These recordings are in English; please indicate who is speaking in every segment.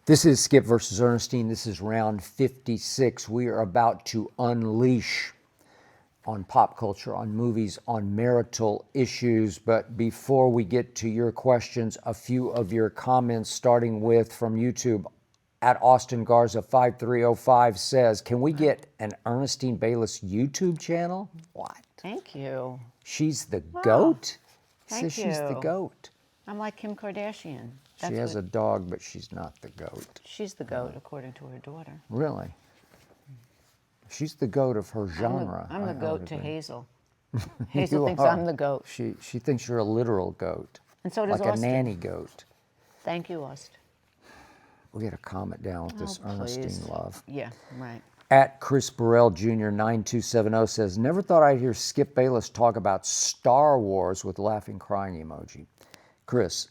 Speaker 1: This is Skip versus Ernestine. This is round 56. We are about to unleash on pop culture, on movies, on marital issues. But before we get to your questions, a few of your comments, starting with from YouTube. At Austin Garza 5305 says, can we get an Ernestine Bayless YouTube channel? What?
Speaker 2: Thank you.
Speaker 1: She's the goat?
Speaker 2: Thank
Speaker 1: Says she's the
Speaker 2: you.
Speaker 1: goat.
Speaker 2: I'm like Kim Kardashian.
Speaker 1: She has a dog, but she's not the goat.
Speaker 2: She's the goat, according to her daughter.
Speaker 1: Really? She's the goat of her genre.
Speaker 2: I'm the
Speaker 1: I
Speaker 2: goat
Speaker 1: would
Speaker 2: to
Speaker 1: agree.
Speaker 2: Hazel. Hazel
Speaker 1: You
Speaker 2: thinks
Speaker 1: are.
Speaker 2: I'm the goat.
Speaker 1: She thinks you're a literal goat.
Speaker 2: And so does
Speaker 1: like
Speaker 2: Austin.
Speaker 1: a nanny goat.
Speaker 2: Thank you, Austin.
Speaker 1: We got to calm it down with this Ernestine
Speaker 2: please.
Speaker 1: love.
Speaker 2: Yeah, right.
Speaker 1: At Chris Burrell Jr. 9270 says, never thought I'd hear Skip Bayless talk about Star Wars with laughing crying emoji. Chris,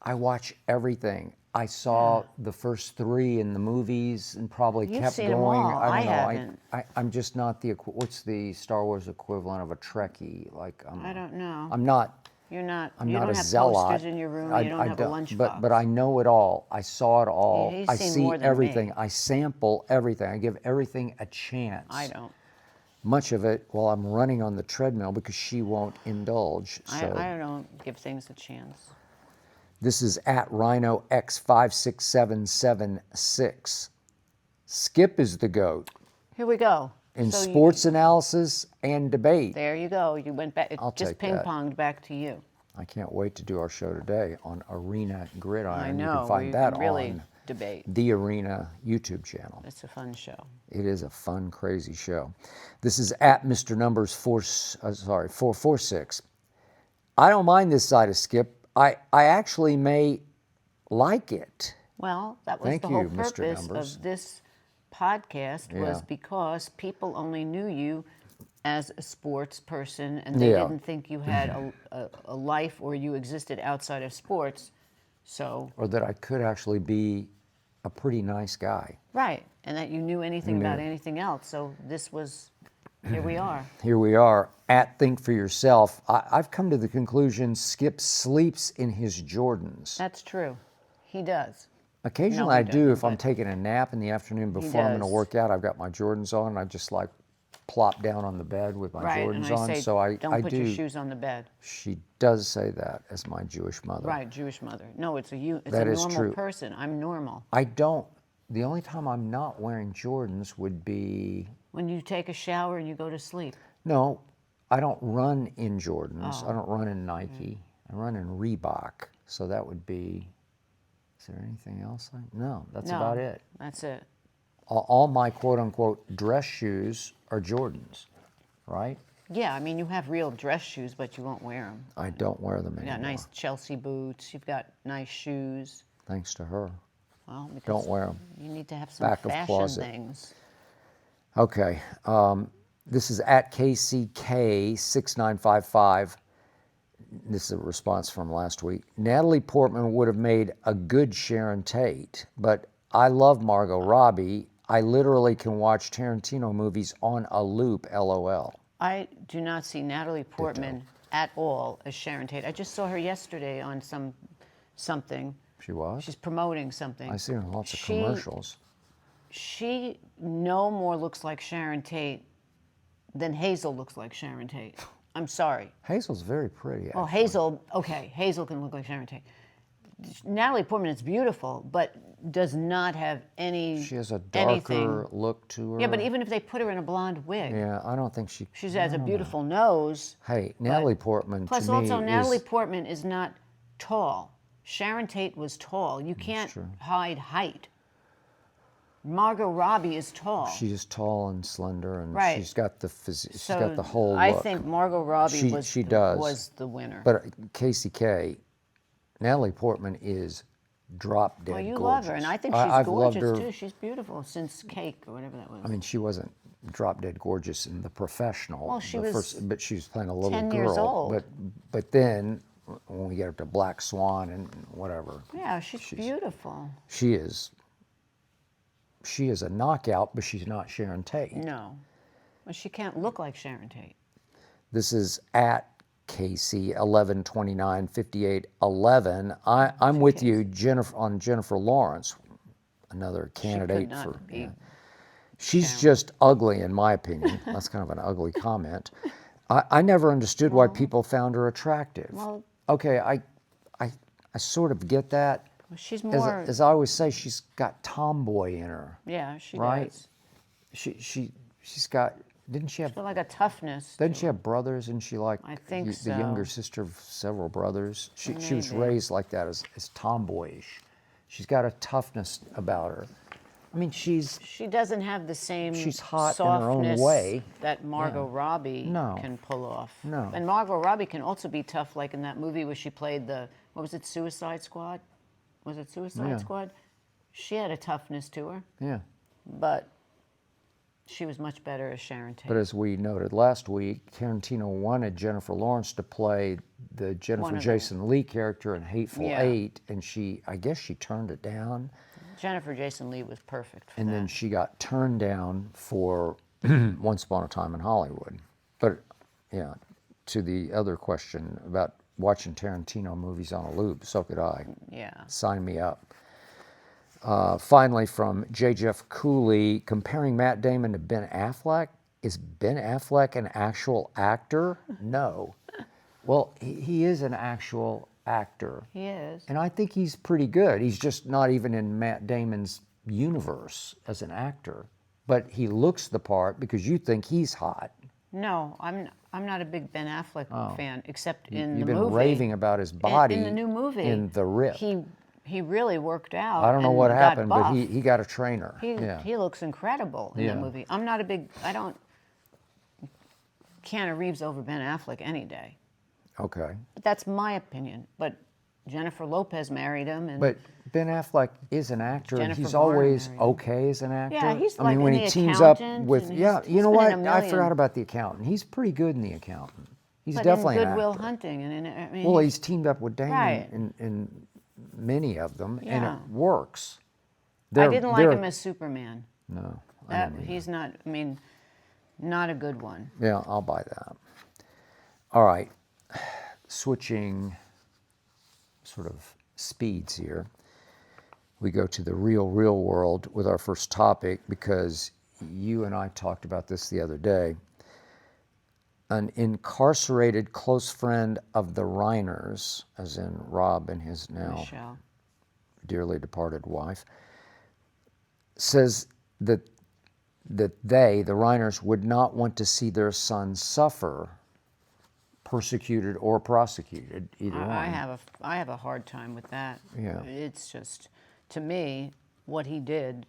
Speaker 1: I watch everything. I saw the first 3 in the movies and probably
Speaker 2: You've
Speaker 1: kept
Speaker 2: seen them
Speaker 1: going.
Speaker 2: all.
Speaker 1: I don't know.
Speaker 2: haven't.
Speaker 1: I'm just not the what's the Star Wars equivalent of a Trekkie? Like
Speaker 2: I don't know.
Speaker 1: I'm not.
Speaker 2: You're not.
Speaker 1: I'm
Speaker 2: you
Speaker 1: not
Speaker 2: don't
Speaker 1: a
Speaker 2: have
Speaker 1: zealot.
Speaker 2: posters in your room. You don't have a lunchbox.
Speaker 1: But I know it all. I saw it all.
Speaker 2: He's
Speaker 1: I
Speaker 2: seen
Speaker 1: see
Speaker 2: more than
Speaker 1: everything.
Speaker 2: me.
Speaker 1: I sample everything. I give everything a chance.
Speaker 2: I don't.
Speaker 1: Much of it while I'm running on the treadmill because she won't indulge. So
Speaker 2: I don't give things a chance.
Speaker 1: this is at Rhino X56776. Skip is the GOAT
Speaker 2: Here we go.
Speaker 1: in
Speaker 2: So
Speaker 1: sports analysis and debate.
Speaker 2: There you go. You went back. It
Speaker 1: I'll
Speaker 2: just
Speaker 1: take that.
Speaker 2: ping-ponged back to you.
Speaker 1: I can't wait to do our show today on Arena Gridiron.
Speaker 2: I
Speaker 1: You
Speaker 2: know.
Speaker 1: can find
Speaker 2: we
Speaker 1: that
Speaker 2: can really
Speaker 1: on
Speaker 2: debate.
Speaker 1: the Arena YouTube channel.
Speaker 2: It's a fun show.
Speaker 1: It is a fun, crazy show. This is at Mr. Numbers 446. I don't mind this side of Skip. I actually may like it.
Speaker 2: Well, that was
Speaker 1: Thank
Speaker 2: the whole
Speaker 1: you, Mr.
Speaker 2: purpose
Speaker 1: Numbers.
Speaker 2: of this podcast was
Speaker 1: Yeah.
Speaker 2: because people only knew you as a sports person and they
Speaker 1: Yeah.
Speaker 2: didn't think you had a life or you existed outside of sports. So,
Speaker 1: Or that I could actually be a pretty nice guy.
Speaker 2: right, and that you knew anything about anything else. So this was, here we are.
Speaker 1: Here we are at Think for Yourself. I've come to the conclusion Skip sleeps in his Jordans.
Speaker 2: That's true. He does.
Speaker 1: Occasionally
Speaker 2: No, he
Speaker 1: I do if
Speaker 2: doesn't,
Speaker 1: I'm
Speaker 2: but
Speaker 1: taking a nap in the afternoon before I'm going to
Speaker 2: does.
Speaker 1: work out. I've got my Jordans on and I just like plop down on the bed with my
Speaker 2: Right,
Speaker 1: Jordans
Speaker 2: and I
Speaker 1: on.
Speaker 2: say,
Speaker 1: So I
Speaker 2: don't put
Speaker 1: do.
Speaker 2: your shoes on the bed.
Speaker 1: She does say that as my Jewish mother.
Speaker 2: Right, Jewish mother. No, it's a
Speaker 1: That is
Speaker 2: normal
Speaker 1: true.
Speaker 2: person. I'm normal.
Speaker 1: I don't. The only time I'm not wearing Jordans would be
Speaker 2: When you take a shower and you go to sleep.
Speaker 1: no. I don't run in Jordans.
Speaker 2: Oh.
Speaker 1: I don't run in Nike. I run in Reebok. So that would be. Is there anything else? No, that's
Speaker 2: No,
Speaker 1: about it.
Speaker 2: That's it.
Speaker 1: All my quote unquote dress shoes are Jordans, right?
Speaker 2: Yeah, I mean, you have real dress shoes, but you won't wear them.
Speaker 1: I don't wear them
Speaker 2: You
Speaker 1: anymore.
Speaker 2: got nice Chelsea boots. You've got nice shoes.
Speaker 1: Thanks to her.
Speaker 2: Well, because
Speaker 1: Don't wear them.
Speaker 2: you need to have some
Speaker 1: Back of
Speaker 2: fashion
Speaker 1: closet.
Speaker 2: things.
Speaker 1: Okay. This is at KCK6955. This is a response from last week. Natalie Portman would have made a good Sharon Tate, but I love Margot Robbie. I literally can watch Tarantino movies on a loop, LOL.
Speaker 2: I do not see Natalie Portman at all as Sharon Tate. I just saw her yesterday on something.
Speaker 1: She was?
Speaker 2: She's promoting something.
Speaker 1: I see her in lots of commercials.
Speaker 2: She no more looks like Sharon Tate than Hazel looks like Sharon Tate. I'm sorry.
Speaker 1: Hazel's very pretty.
Speaker 2: Oh, Hazel, okay, Hazel can look like Sharon Tate. Natalie Portman is beautiful, but does not have any.
Speaker 1: She has a darker
Speaker 2: anything.
Speaker 1: look to her.
Speaker 2: Yeah, but even if they put her in a blonde wig,
Speaker 1: Yeah, I don't think she.
Speaker 2: she has a beautiful nose.
Speaker 1: Hey, Natalie Portman
Speaker 2: Plus,
Speaker 1: to me
Speaker 2: also, Natalie
Speaker 1: is.
Speaker 2: Portman is not tall. Sharon Tate was tall. You can't hide height. Margot Robbie is tall.
Speaker 1: She's tall and slender, and
Speaker 2: Right.
Speaker 1: she's got the she's
Speaker 2: So
Speaker 1: got the whole look.
Speaker 2: I think Margot Robbie
Speaker 1: She does.
Speaker 2: was the winner.
Speaker 1: But KCK, Natalie Portman is drop dead
Speaker 2: well, you
Speaker 1: gorgeous.
Speaker 2: love her, and I think she's
Speaker 1: I've loved
Speaker 2: gorgeous
Speaker 1: her.
Speaker 2: too. She's beautiful since Cake or whatever that was.
Speaker 1: I mean, she wasn't drop dead gorgeous in The Professional.
Speaker 2: Well, she
Speaker 1: the
Speaker 2: was
Speaker 1: but she was playing a little
Speaker 2: 10
Speaker 1: girl.
Speaker 2: years old.
Speaker 1: But then when we get up to Black Swan and whatever,
Speaker 2: yeah, she's beautiful.
Speaker 1: she is a knockout, but she's not Sharon Tate.
Speaker 2: No, well, she can't look like Sharon Tate.
Speaker 1: This is at KC 1129 58 11. I'm with you, Jennifer, on Jennifer Lawrence. another
Speaker 2: She
Speaker 1: candidate
Speaker 2: could not
Speaker 1: for.
Speaker 2: be.
Speaker 1: She's just ugly, in my opinion. That's kind of an ugly comment. I never understood why people found her attractive.
Speaker 2: Well,
Speaker 1: okay, I sort of get that.
Speaker 2: she's more.
Speaker 1: As I always say, she's got tomboy in her.
Speaker 2: Yeah, she
Speaker 1: right?
Speaker 2: does.
Speaker 1: She's got. Didn't she have?
Speaker 2: She's got like a toughness.
Speaker 1: Didn't she have brothers? And she like
Speaker 2: I think
Speaker 1: the
Speaker 2: so.
Speaker 1: younger sister of several brothers. She was
Speaker 2: Maybe.
Speaker 1: raised like that as tomboyish. She's got a toughness about her. I mean,
Speaker 2: She doesn't have the same
Speaker 1: she's hot in her own
Speaker 2: softness
Speaker 1: way.
Speaker 2: that Margot Robbie
Speaker 1: No.
Speaker 2: can pull off.
Speaker 1: No.
Speaker 2: And Margot Robbie can also be tough, like in that movie where she played what was it, Suicide Squad? Was it Suicide Squad? She had a toughness to her,
Speaker 1: Yeah.
Speaker 2: but she was much better as Sharon Tate.
Speaker 1: But as we noted last week, Tarantino wanted Jennifer Lawrence to play the Jennifer Jason Leigh character in Hateful Eight, and I guess she turned it down.
Speaker 2: Jennifer Jason Leigh was perfect for
Speaker 1: And
Speaker 2: that.
Speaker 1: then she got turned down for Once Upon a Time in Hollywood. But yeah, to the other question about watching Tarantino movies on a loop, so could I.
Speaker 2: Yeah.
Speaker 1: Sign me up. Finally, from J. Jeff Cooley, comparing Matt Damon to Ben Affleck. Is Ben Affleck an actual actor? No. Well, he is an actual actor.
Speaker 2: He is.
Speaker 1: And I think he's pretty good. He's just not even in Matt Damon's universe as an actor. But he looks the part because you think he's hot.
Speaker 2: No, I'm not a big Ben Affleck fan, except in the movie.
Speaker 1: You've been raving about his body
Speaker 2: in the new movie.
Speaker 1: in The Rip.
Speaker 2: He really worked out.
Speaker 1: I don't know
Speaker 2: and
Speaker 1: what
Speaker 2: got
Speaker 1: happened,
Speaker 2: buff.
Speaker 1: but he got a trainer.
Speaker 2: He looks incredible in the movie. I'm not a big. I don't. Keanu Reeves over Ben Affleck any day.
Speaker 1: Okay.
Speaker 2: But that's my opinion. But Jennifer Lopez married him, and
Speaker 1: But Ben Affleck is an actor, and
Speaker 2: Jennifer
Speaker 1: he's
Speaker 2: Garner
Speaker 1: always
Speaker 2: married him.
Speaker 1: okay as an actor.
Speaker 2: Yeah, he's
Speaker 1: I
Speaker 2: like
Speaker 1: mean, when
Speaker 2: in
Speaker 1: he
Speaker 2: The
Speaker 1: teams up
Speaker 2: Accountant,
Speaker 1: with
Speaker 2: and
Speaker 1: you know
Speaker 2: he's been
Speaker 1: what?
Speaker 2: in a
Speaker 1: I
Speaker 2: million.
Speaker 1: forgot about The Accountant. He's pretty good in The Accountant. He's
Speaker 2: but
Speaker 1: definitely
Speaker 2: in
Speaker 1: an
Speaker 2: Good Will
Speaker 1: actor.
Speaker 2: Hunting, and I mean,
Speaker 1: Well, he's teamed up with Damon
Speaker 2: Right.
Speaker 1: in many of them, and
Speaker 2: Yeah.
Speaker 1: it works.
Speaker 2: I didn't like him as Superman.
Speaker 1: No.
Speaker 2: He's not. I mean, not a good one.
Speaker 1: Yeah, I'll buy that. All right. Switching sort of speeds here. We go to the real world with our first topic because you and I talked about this the other day. An incarcerated close friend of the Reiners, as in Rob and his now
Speaker 2: Michelle.
Speaker 1: dearly departed wife, says that they, the Reiners, would not want to see their son suffer, persecuted or prosecuted, either one.
Speaker 2: I have a hard time with that.
Speaker 1: Yeah.
Speaker 2: It's just, to me, what he did,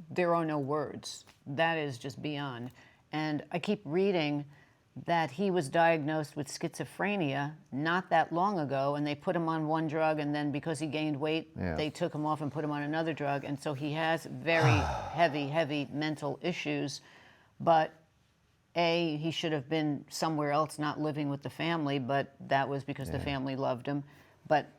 Speaker 2: there are no words. That is just beyond. And I keep reading that he was diagnosed with schizophrenia not that long ago, and they put him on one drug, and then because he gained weight, they took him off and put him on another drug. And so he has very heavy mental issues. But he should have been somewhere else, not living with the family, but that was because the family loved him. But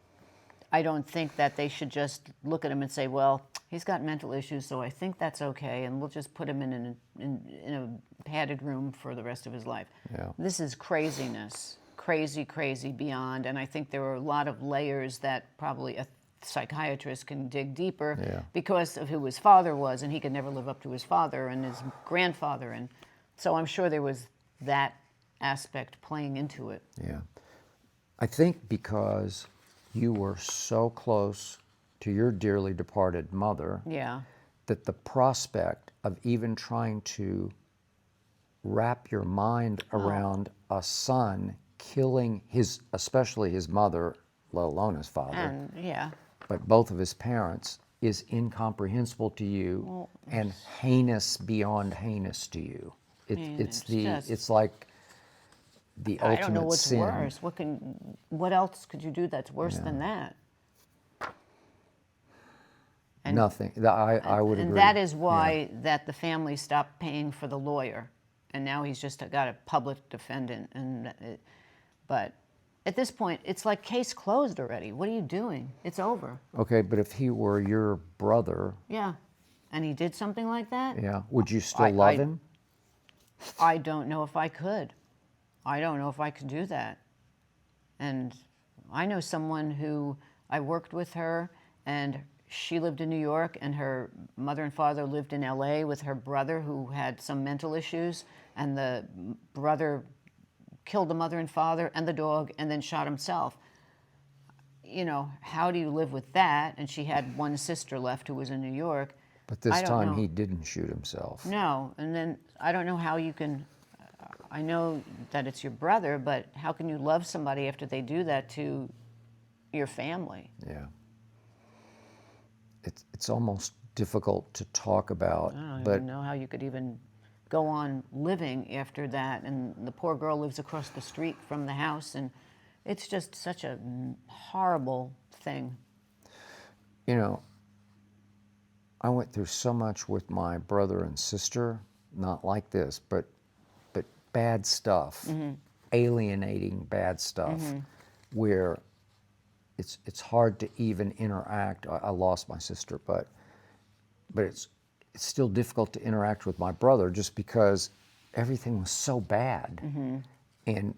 Speaker 2: I don't think that they should just look at him and say, well, he's got mental issues, so I think that's okay, and we'll just put him in a padded room for the rest of his life.
Speaker 1: Yeah.
Speaker 2: This is craziness, crazy beyond, and I think there are a lot of layers that probably a psychiatrist can dig deeper because of who his father was, and he could never live up to his father and his grandfather, and so I'm sure there was that aspect playing into it.
Speaker 1: Yeah. I think because you were so close to your dearly departed mother that the prospect of even trying to wrap your mind around a son killing especially his mother, let alone his father,
Speaker 2: And
Speaker 1: but both of his parents, is incomprehensible to you and heinous beyond heinous to you. It's like the ultimate sin.
Speaker 2: I don't know what's worse. What else could you do that's worse than that? And,
Speaker 1: Nothing. I would agree.
Speaker 2: And that is why that the family stopped paying for the lawyer, and now he's just got a public defendant. But at this point, it's like case closed already. What are you doing? It's over.
Speaker 1: Okay, but if he were your brother,
Speaker 2: and he did something like that,
Speaker 1: would you still love him?
Speaker 2: I don't know if I could. I don't know if I could do that. And I know someone who I worked with her, and she lived in New York, and her mother and father lived in LA with her brother, who had some mental issues, and the brother killed the mother and father and the dog and then shot himself. You know, how do you live with that? And she had one sister left who was in New York.
Speaker 1: But this
Speaker 2: I don't
Speaker 1: time
Speaker 2: know.
Speaker 1: he didn't shoot himself.
Speaker 2: No, and then I don't know how you can. I know that it's your brother, but how can you love somebody after they do that to your family?
Speaker 1: Yeah. It's almost difficult to talk about.
Speaker 2: I don't
Speaker 1: but
Speaker 2: even know how you could even go on living after that. And the poor girl lives across the street from the house, and it's just such a horrible thing.
Speaker 1: you know, I went through so much with my brother and sister, not like this, but bad stuff, alienating bad stuff, where it's hard to even interact. I lost my sister, but it's still difficult to interact with my brother just because everything was so bad, and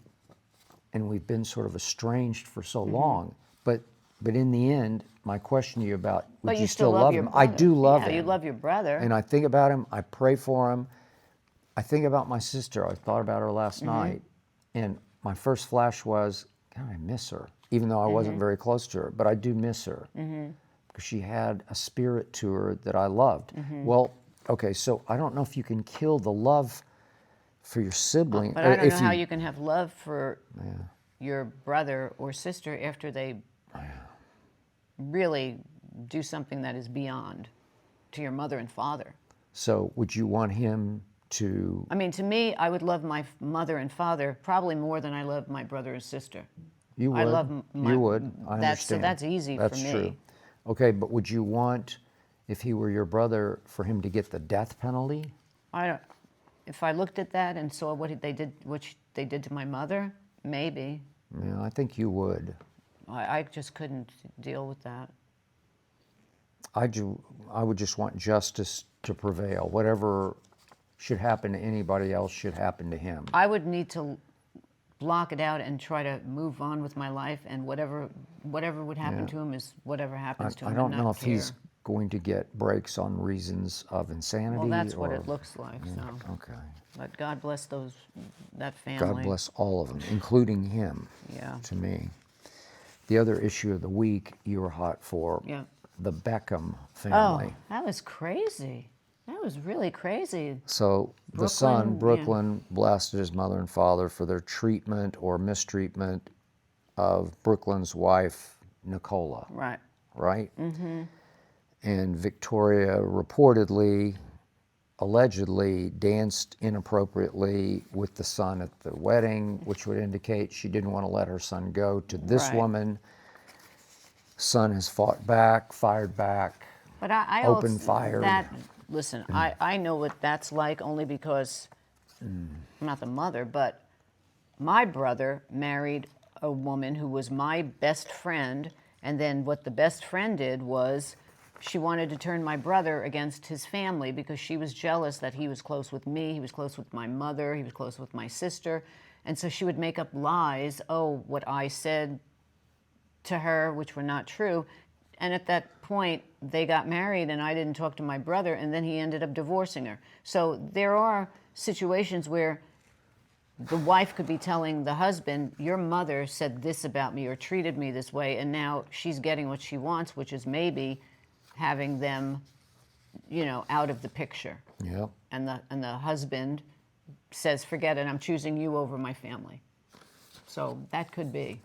Speaker 1: we've been sort of estranged for so long. But in the end, my question to you about would
Speaker 2: But
Speaker 1: you still love
Speaker 2: your
Speaker 1: him? I
Speaker 2: brother.
Speaker 1: do love
Speaker 2: Yeah,
Speaker 1: him.
Speaker 2: you love your brother.
Speaker 1: And I think about him. I pray for him. I think about my sister. I thought about her last night, and my first flash was, God, I miss her, even though I wasn't very close to her. But I do miss her because she had a spirit to her that I loved. Well, okay, so I don't know if you can kill the love for your sibling.
Speaker 2: But I don't know how you can have love for your brother or sister after they really do something that is beyond to your mother and father.
Speaker 1: So would you want him to?
Speaker 2: I mean, to me, I would love my mother and father probably more than I love my brother and sister.
Speaker 1: You would.
Speaker 2: I love my.
Speaker 1: You would. I
Speaker 2: So
Speaker 1: understand.
Speaker 2: that's easy
Speaker 1: That's
Speaker 2: for me.
Speaker 1: true. Okay, but would you want, if he were your brother, for him to get the death penalty?
Speaker 2: I don't. If I looked at that and saw what they did to my mother, maybe.
Speaker 1: Yeah, I think you would.
Speaker 2: I just couldn't deal with that.
Speaker 1: I would just want justice to prevail. Whatever should happen to anybody else should happen to him.
Speaker 2: I would need to block it out and try to move on with my life, and whatever would happen to him is whatever happens to him.
Speaker 1: I don't
Speaker 2: and not
Speaker 1: know if
Speaker 2: care.
Speaker 1: he's going to get breaks on reasons of insanity.
Speaker 2: Well, that's
Speaker 1: or,
Speaker 2: what it looks like. So,
Speaker 1: Okay.
Speaker 2: but God bless that family.
Speaker 1: God bless all of them, including him.
Speaker 2: Yeah.
Speaker 1: To me, the other issue of the week you were hot for.
Speaker 2: Yeah.
Speaker 1: The Beckham
Speaker 2: Oh,
Speaker 1: family.
Speaker 2: that was crazy. That was really crazy.
Speaker 1: So the son,
Speaker 2: Brooklyn,
Speaker 1: Brooklyn, blasted his mother and father for their treatment or mistreatment of Brooklyn's wife, Nicola.
Speaker 2: Right.
Speaker 1: Right? And Victoria reportedly, allegedly, danced inappropriately with the son at the wedding, which would indicate she didn't want to let her son go to this
Speaker 2: Right.
Speaker 1: woman. Son has fought back, fired back.
Speaker 2: But I
Speaker 1: Open
Speaker 2: also,
Speaker 1: fire.
Speaker 2: Listen, I know what that's like only because I'm not the mother, but my brother married a woman who was my best friend, and then what the best friend did was she wanted to turn my brother against his family because she was jealous that he was close with me, he was close with my mother, he was close with my sister, and so she would make up lies, what I said to her, which were not true. And at that point, they got married, and I didn't talk to my brother, and then he ended up divorcing her. So there are situations where the wife could be telling the husband, your mother said this about me or treated me this way, and now she's getting what she wants, which is maybe having them, out of the picture.
Speaker 1: Yep.
Speaker 2: And the husband says, forget it, I'm choosing you over my family. So that could be.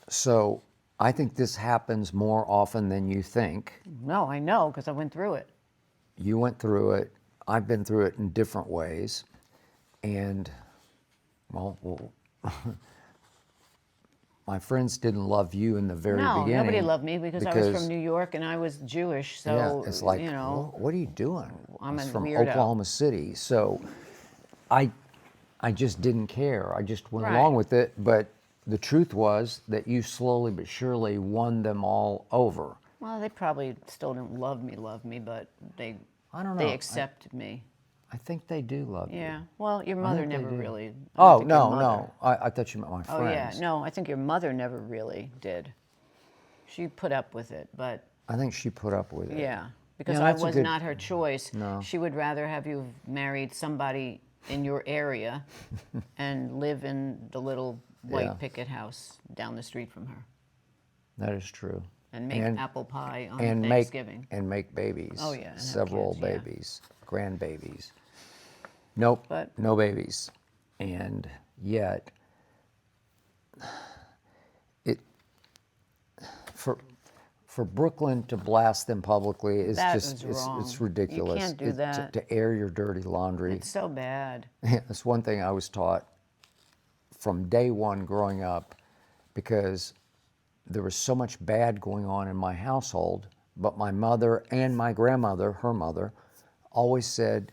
Speaker 1: So I think this happens more often than you think.
Speaker 2: No, I know, because I went through it.
Speaker 1: You went through it. I've been through it in different ways. And, well my friends didn't love you in the very
Speaker 2: No,
Speaker 1: beginning.
Speaker 2: nobody loved me because I was from New York and I was Jewish. So,
Speaker 1: yeah, it's like, what are you doing?
Speaker 2: I'm
Speaker 1: I was
Speaker 2: a
Speaker 1: from
Speaker 2: weirdo.
Speaker 1: Oklahoma City. So I just didn't care. I just went
Speaker 2: Right.
Speaker 1: along with it. But the truth was that you slowly but surely won them all over.
Speaker 2: Well, they probably still don't love me, but
Speaker 1: I don't know.
Speaker 2: they accept me.
Speaker 1: I think they do love you.
Speaker 2: Yeah. Well, your mother
Speaker 1: think they
Speaker 2: never
Speaker 1: do.
Speaker 2: really. I
Speaker 1: Oh,
Speaker 2: don't think your
Speaker 1: no,
Speaker 2: mother-
Speaker 1: no. I thought you meant my
Speaker 2: Oh yeah,
Speaker 1: friends.
Speaker 2: no, I think your mother never really did. She put up with it, but
Speaker 1: I think she put up with it.
Speaker 2: yeah, because
Speaker 1: Yeah,
Speaker 2: I
Speaker 1: that's a
Speaker 2: was
Speaker 1: good-
Speaker 2: not her choice.
Speaker 1: No.
Speaker 2: She would rather have you married somebody in your area and live in the little white
Speaker 1: Yeah.
Speaker 2: picket house down the street from her
Speaker 1: That is true.
Speaker 2: and make apple pie on
Speaker 1: and
Speaker 2: Thanksgiving.
Speaker 1: make babies.
Speaker 2: Oh, yeah, and have
Speaker 1: several
Speaker 2: kids, yeah.
Speaker 1: babies, grandbabies. Nope,
Speaker 2: But-
Speaker 1: no babies, and yet it for Brooklyn to blast them publicly is
Speaker 2: That
Speaker 1: just
Speaker 2: was wrong.
Speaker 1: it's ridiculous.
Speaker 2: You can't do that.
Speaker 1: To air your dirty laundry.
Speaker 2: It's so bad.
Speaker 1: That's one thing I was taught from day one growing up, because there was so much bad going on in my household, but my mother and my grandmother, her mother, always said,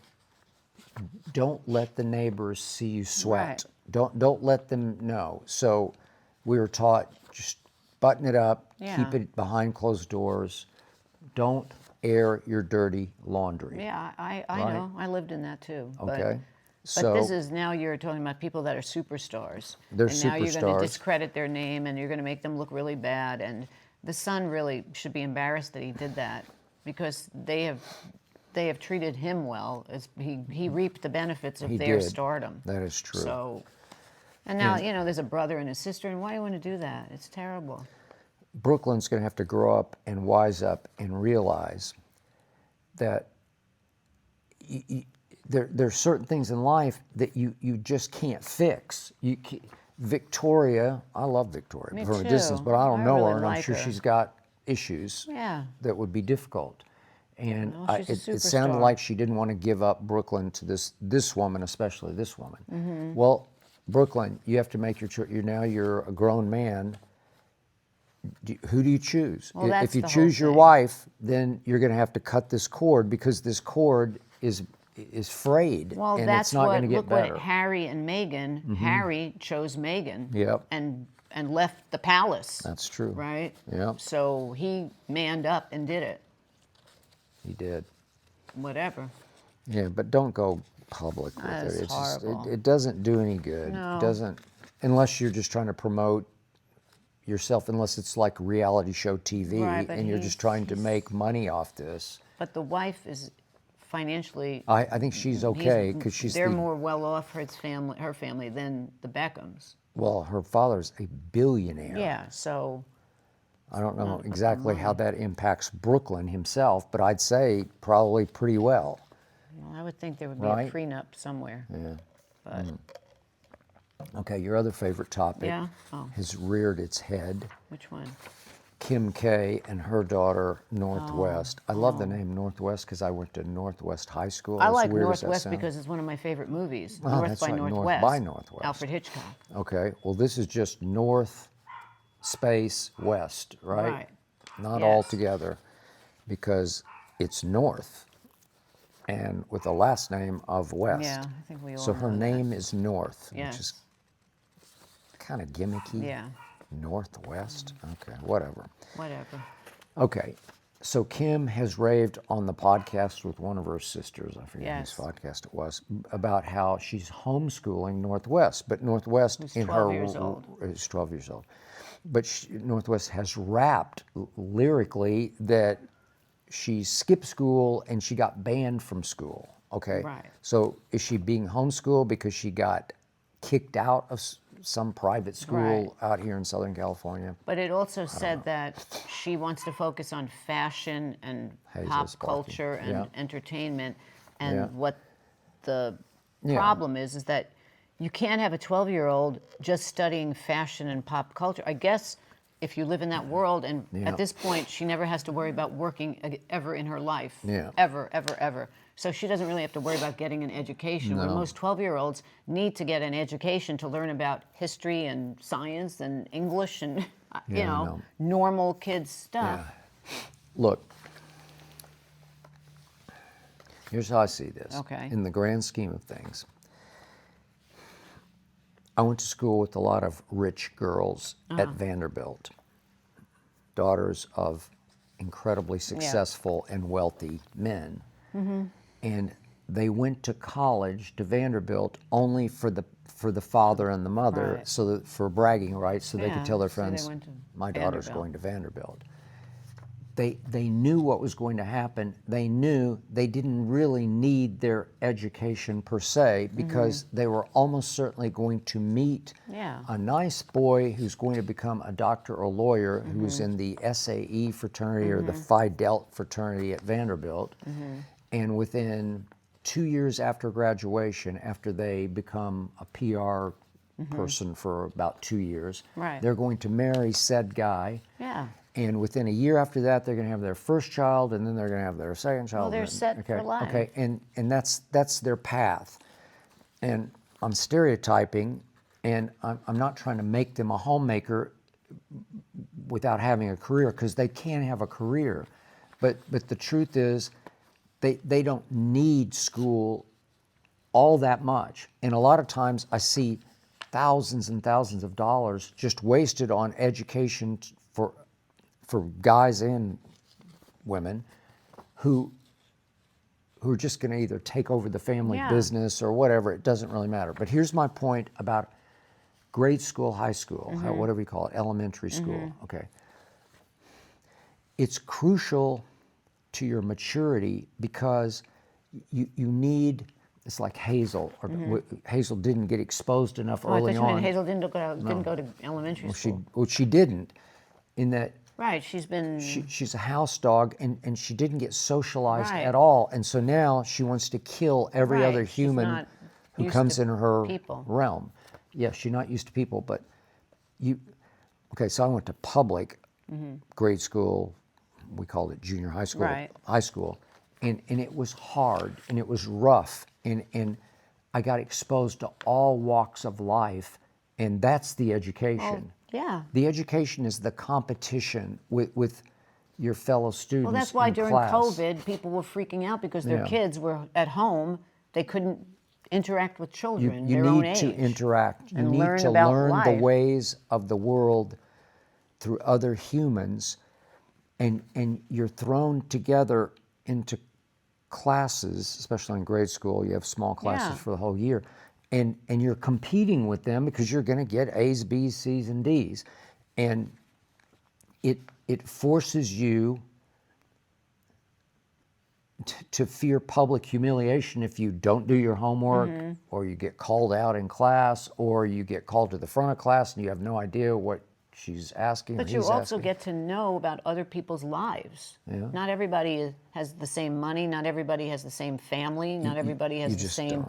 Speaker 1: don't let the neighbors see you sweat.
Speaker 2: Right.
Speaker 1: Don't let them know. So we were taught, just button it up,
Speaker 2: Yeah.
Speaker 1: keep it behind closed doors. Don't air your dirty laundry.
Speaker 2: Yeah, I
Speaker 1: Right.
Speaker 2: know. I lived in that too.
Speaker 1: Okay.
Speaker 2: But this is now you're talking about people that are superstars.
Speaker 1: They're
Speaker 2: and now you're going
Speaker 1: superstars.
Speaker 2: to discredit their name and you're going to make them look really bad. And the son really should be embarrassed that he did that, because they have treated him well. As he reaped the benefits of
Speaker 1: He
Speaker 2: their
Speaker 1: did.
Speaker 2: stardom.
Speaker 1: That is true.
Speaker 2: So, and now there's a brother and a sister, and why do you want to do that? It's terrible.
Speaker 1: Brooklyn's going to have to grow up and wise up and realize that there's certain things in life that you just can't fix. Victoria, I love Victoria
Speaker 2: Me
Speaker 1: from a
Speaker 2: too.
Speaker 1: distance, but I don't
Speaker 2: I
Speaker 1: know
Speaker 2: really
Speaker 1: her, and I'm
Speaker 2: like
Speaker 1: sure
Speaker 2: her.
Speaker 1: she's got issues
Speaker 2: Yeah.
Speaker 1: that would be difficult. And
Speaker 2: No, she's a
Speaker 1: it sounded
Speaker 2: superstar.
Speaker 1: like she didn't want to give up Brooklyn to this woman, especially this woman.
Speaker 2: Mm-hmm.
Speaker 1: Well, Brooklyn, you have to make your choice. You're a grown man. Who do you choose?
Speaker 2: Well, that's
Speaker 1: if you
Speaker 2: the whole
Speaker 1: choose your
Speaker 2: thing.
Speaker 1: wife, then you're going to have to cut this cord, because this cord is frayed,
Speaker 2: Well,
Speaker 1: and
Speaker 2: that's
Speaker 1: it's not going to get
Speaker 2: look
Speaker 1: better.
Speaker 2: what Harry and Meghan. Harry chose Meghan.
Speaker 1: Yep.
Speaker 2: And left the palace.
Speaker 1: That's true.
Speaker 2: Right.
Speaker 1: Yep.
Speaker 2: So he manned up and did it.
Speaker 1: He did.
Speaker 2: Whatever.
Speaker 1: Yeah, but don't go public with
Speaker 2: That is
Speaker 1: it. It's just,
Speaker 2: horrible.
Speaker 1: it doesn't do any good.
Speaker 2: No.
Speaker 1: It doesn't, unless you're just trying to promote yourself, unless it's like reality show TV,
Speaker 2: Right, but
Speaker 1: and you're just trying to make money off this.
Speaker 2: But the wife is financially.
Speaker 1: I think she's okay, because she's
Speaker 2: They're more well off, her family, than the Beckhams.
Speaker 1: well, her father's a billionaire.
Speaker 2: Yeah. So.
Speaker 1: I don't know exactly how that impacts Brooklyn himself, but I'd say probably pretty well.
Speaker 2: Well, I would think there would be
Speaker 1: Right.
Speaker 2: a prenup somewhere.
Speaker 1: Yeah.
Speaker 2: But
Speaker 1: Okay, your other favorite topic
Speaker 2: Yeah? Oh.
Speaker 1: has reared its head.
Speaker 2: which one?
Speaker 1: Kim K and her daughter Northwest. I love the name Northwest because I went to Northwest High School.
Speaker 2: I
Speaker 1: As
Speaker 2: like
Speaker 1: weird as that
Speaker 2: Northwest
Speaker 1: sounds.
Speaker 2: because it's one of my favorite movies.
Speaker 1: Oh,
Speaker 2: North
Speaker 1: that's
Speaker 2: by
Speaker 1: right, North
Speaker 2: Northwest.
Speaker 1: by Northwest.
Speaker 2: Alfred Hitchcock.
Speaker 1: Okay, well, this is just North space West, right?
Speaker 2: Right.
Speaker 1: Not
Speaker 2: Yes.
Speaker 1: all together, because it's North, and with the last name of West.
Speaker 2: Yeah, I think we all
Speaker 1: So her
Speaker 2: know that.
Speaker 1: name is North,
Speaker 2: Yes.
Speaker 1: which is kind of gimmicky.
Speaker 2: Yeah.
Speaker 1: Northwest. Okay, whatever.
Speaker 2: Whatever.
Speaker 1: Okay, so Kim has raved on the podcast with one of her sisters, I forget
Speaker 2: Yes.
Speaker 1: whose podcast it was, about how she's homeschooling Northwest, but Northwest
Speaker 2: Who's
Speaker 1: in
Speaker 2: 12
Speaker 1: her
Speaker 2: years old.
Speaker 1: is 12 years old. But Northwest has rapped lyrically that she skipped school and she got banned from school. Okay,
Speaker 2: Right.
Speaker 1: so is she being homeschooled because she got kicked out of some private school
Speaker 2: Right.
Speaker 1: out here in Southern California?
Speaker 2: But it also said that she wants to focus on fashion and pop
Speaker 1: Sparky.
Speaker 2: culture and
Speaker 1: Yeah.
Speaker 2: entertainment. And
Speaker 1: Yeah.
Speaker 2: what the
Speaker 1: Yeah.
Speaker 2: problem is that you can't have a 12-year-old just studying fashion and pop culture. I guess if you live in that world, and
Speaker 1: Yeah.
Speaker 2: at this point, she never has to worry about working ever in her life.
Speaker 1: Yeah.
Speaker 2: Ever, ever, ever. So she doesn't really have to worry about getting an education. When
Speaker 1: No.
Speaker 2: most 12-year-olds need to get an education to learn about history and science and English and,
Speaker 1: Yeah, I know.
Speaker 2: normal kids stuff.
Speaker 1: Yeah. Look, here's how I see this.
Speaker 2: Okay.
Speaker 1: In the grand scheme of things, I went to school with a lot of rich girls at Vanderbilt, daughters of incredibly successful and wealthy men. And they went to college, to Vanderbilt, only for the father and the mother,
Speaker 2: Right.
Speaker 1: so that for bragging rights, so they
Speaker 2: Yeah,
Speaker 1: could tell their
Speaker 2: so they
Speaker 1: friends,
Speaker 2: went to
Speaker 1: my daughter's
Speaker 2: Vanderbilt.
Speaker 1: going to Vanderbilt. they knew what was going to happen. They knew they didn't really need their education per se, because they were almost certainly going to meet a nice boy who's going to become a doctor or lawyer who's in the SAE fraternity or the Phi Delta fraternity at Vanderbilt. And within 2 years after graduation, after they become a PR person for about 2 years, they're going to marry said guy. And within a year after that, they're going to have their first child, and then they're going to have their second child.
Speaker 2: Well, they're set for life.
Speaker 1: Okay, and that's their path. And I'm stereotyping, and I'm not trying to make them a homemaker without having a career, because they can have a career. But the truth is, they don't need school all that much. And a lot of times I see thousands and thousands of dollars just wasted on education for guys and women who are just going to either take over the family business or whatever. It doesn't really matter. But here's my point about grade school, high school, whatever you call it, elementary school. Okay. It's crucial to your maturity, because you need, it's like Hazel. Or Hazel didn't get exposed enough early
Speaker 2: I thought
Speaker 1: on.
Speaker 2: you meant Hazel didn't go to elementary school.
Speaker 1: She didn't, in that
Speaker 2: Right, she's been...
Speaker 1: she's a house dog, and she didn't get socialized at all. And so now she wants to kill every other human who comes in her realm. Yeah, she's not used to people, but okay, so I went to public grade school, we called it junior high school, high school, and it was hard, and it was rough, and I got exposed to all walks of life, and that's the education. The education is the competition with your fellow students.
Speaker 2: Well, that's why
Speaker 1: in
Speaker 2: during
Speaker 1: class.
Speaker 2: COVID, people were freaking out because their kids were at home. They couldn't interact with children
Speaker 1: You
Speaker 2: their own
Speaker 1: need
Speaker 2: age.
Speaker 1: to interact. You
Speaker 2: and
Speaker 1: need
Speaker 2: learn
Speaker 1: to
Speaker 2: about
Speaker 1: learn
Speaker 2: life.
Speaker 1: the ways of the world through other humans, and you're thrown together into classes, especially in grade school. You have small classes for the whole year. And you're competing with them because you're going to get A's, B's, C's, and D's. And it forces you to fear public humiliation if you don't do your homework, or you get called out in class, or you get called to the front of class and you have no idea what she's asking or
Speaker 2: But
Speaker 1: he's
Speaker 2: you also
Speaker 1: asking.
Speaker 2: get to know about other people's lives. Not everybody has the same money. Not everybody has the same family. Not everybody has the same...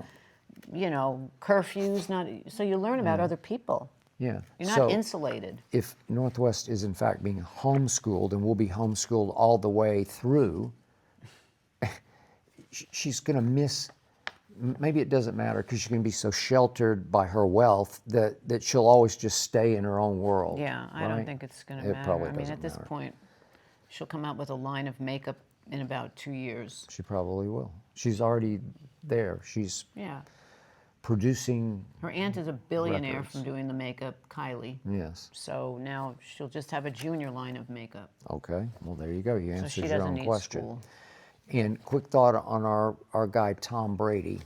Speaker 2: curfews, so you learn about other people.
Speaker 1: Yeah.
Speaker 2: You're not insulated.
Speaker 1: If Northwest is in fact being homeschooled, and will be homeschooled all the way through, she's going to miss, maybe it doesn't matter because she's going to be so sheltered by her wealth that she'll always just stay in her own world.
Speaker 2: Yeah, I don't think it's going to matter.
Speaker 1: Probably
Speaker 2: I mean,
Speaker 1: doesn't
Speaker 2: at this
Speaker 1: matter.
Speaker 2: point, she'll come out with a line of makeup in about 2 years.
Speaker 1: She probably will. She's already there. She's producing.
Speaker 2: Her aunt is a billionaire
Speaker 1: records.
Speaker 2: from doing the makeup, Kylie.
Speaker 1: Yes.
Speaker 2: So now she'll just have a junior line of makeup.
Speaker 1: Okay. Well, there you go. You
Speaker 2: So
Speaker 1: answered
Speaker 2: she
Speaker 1: your
Speaker 2: doesn't
Speaker 1: own
Speaker 2: need
Speaker 1: question.
Speaker 2: school.
Speaker 1: And quick thought on our guy Tom Brady,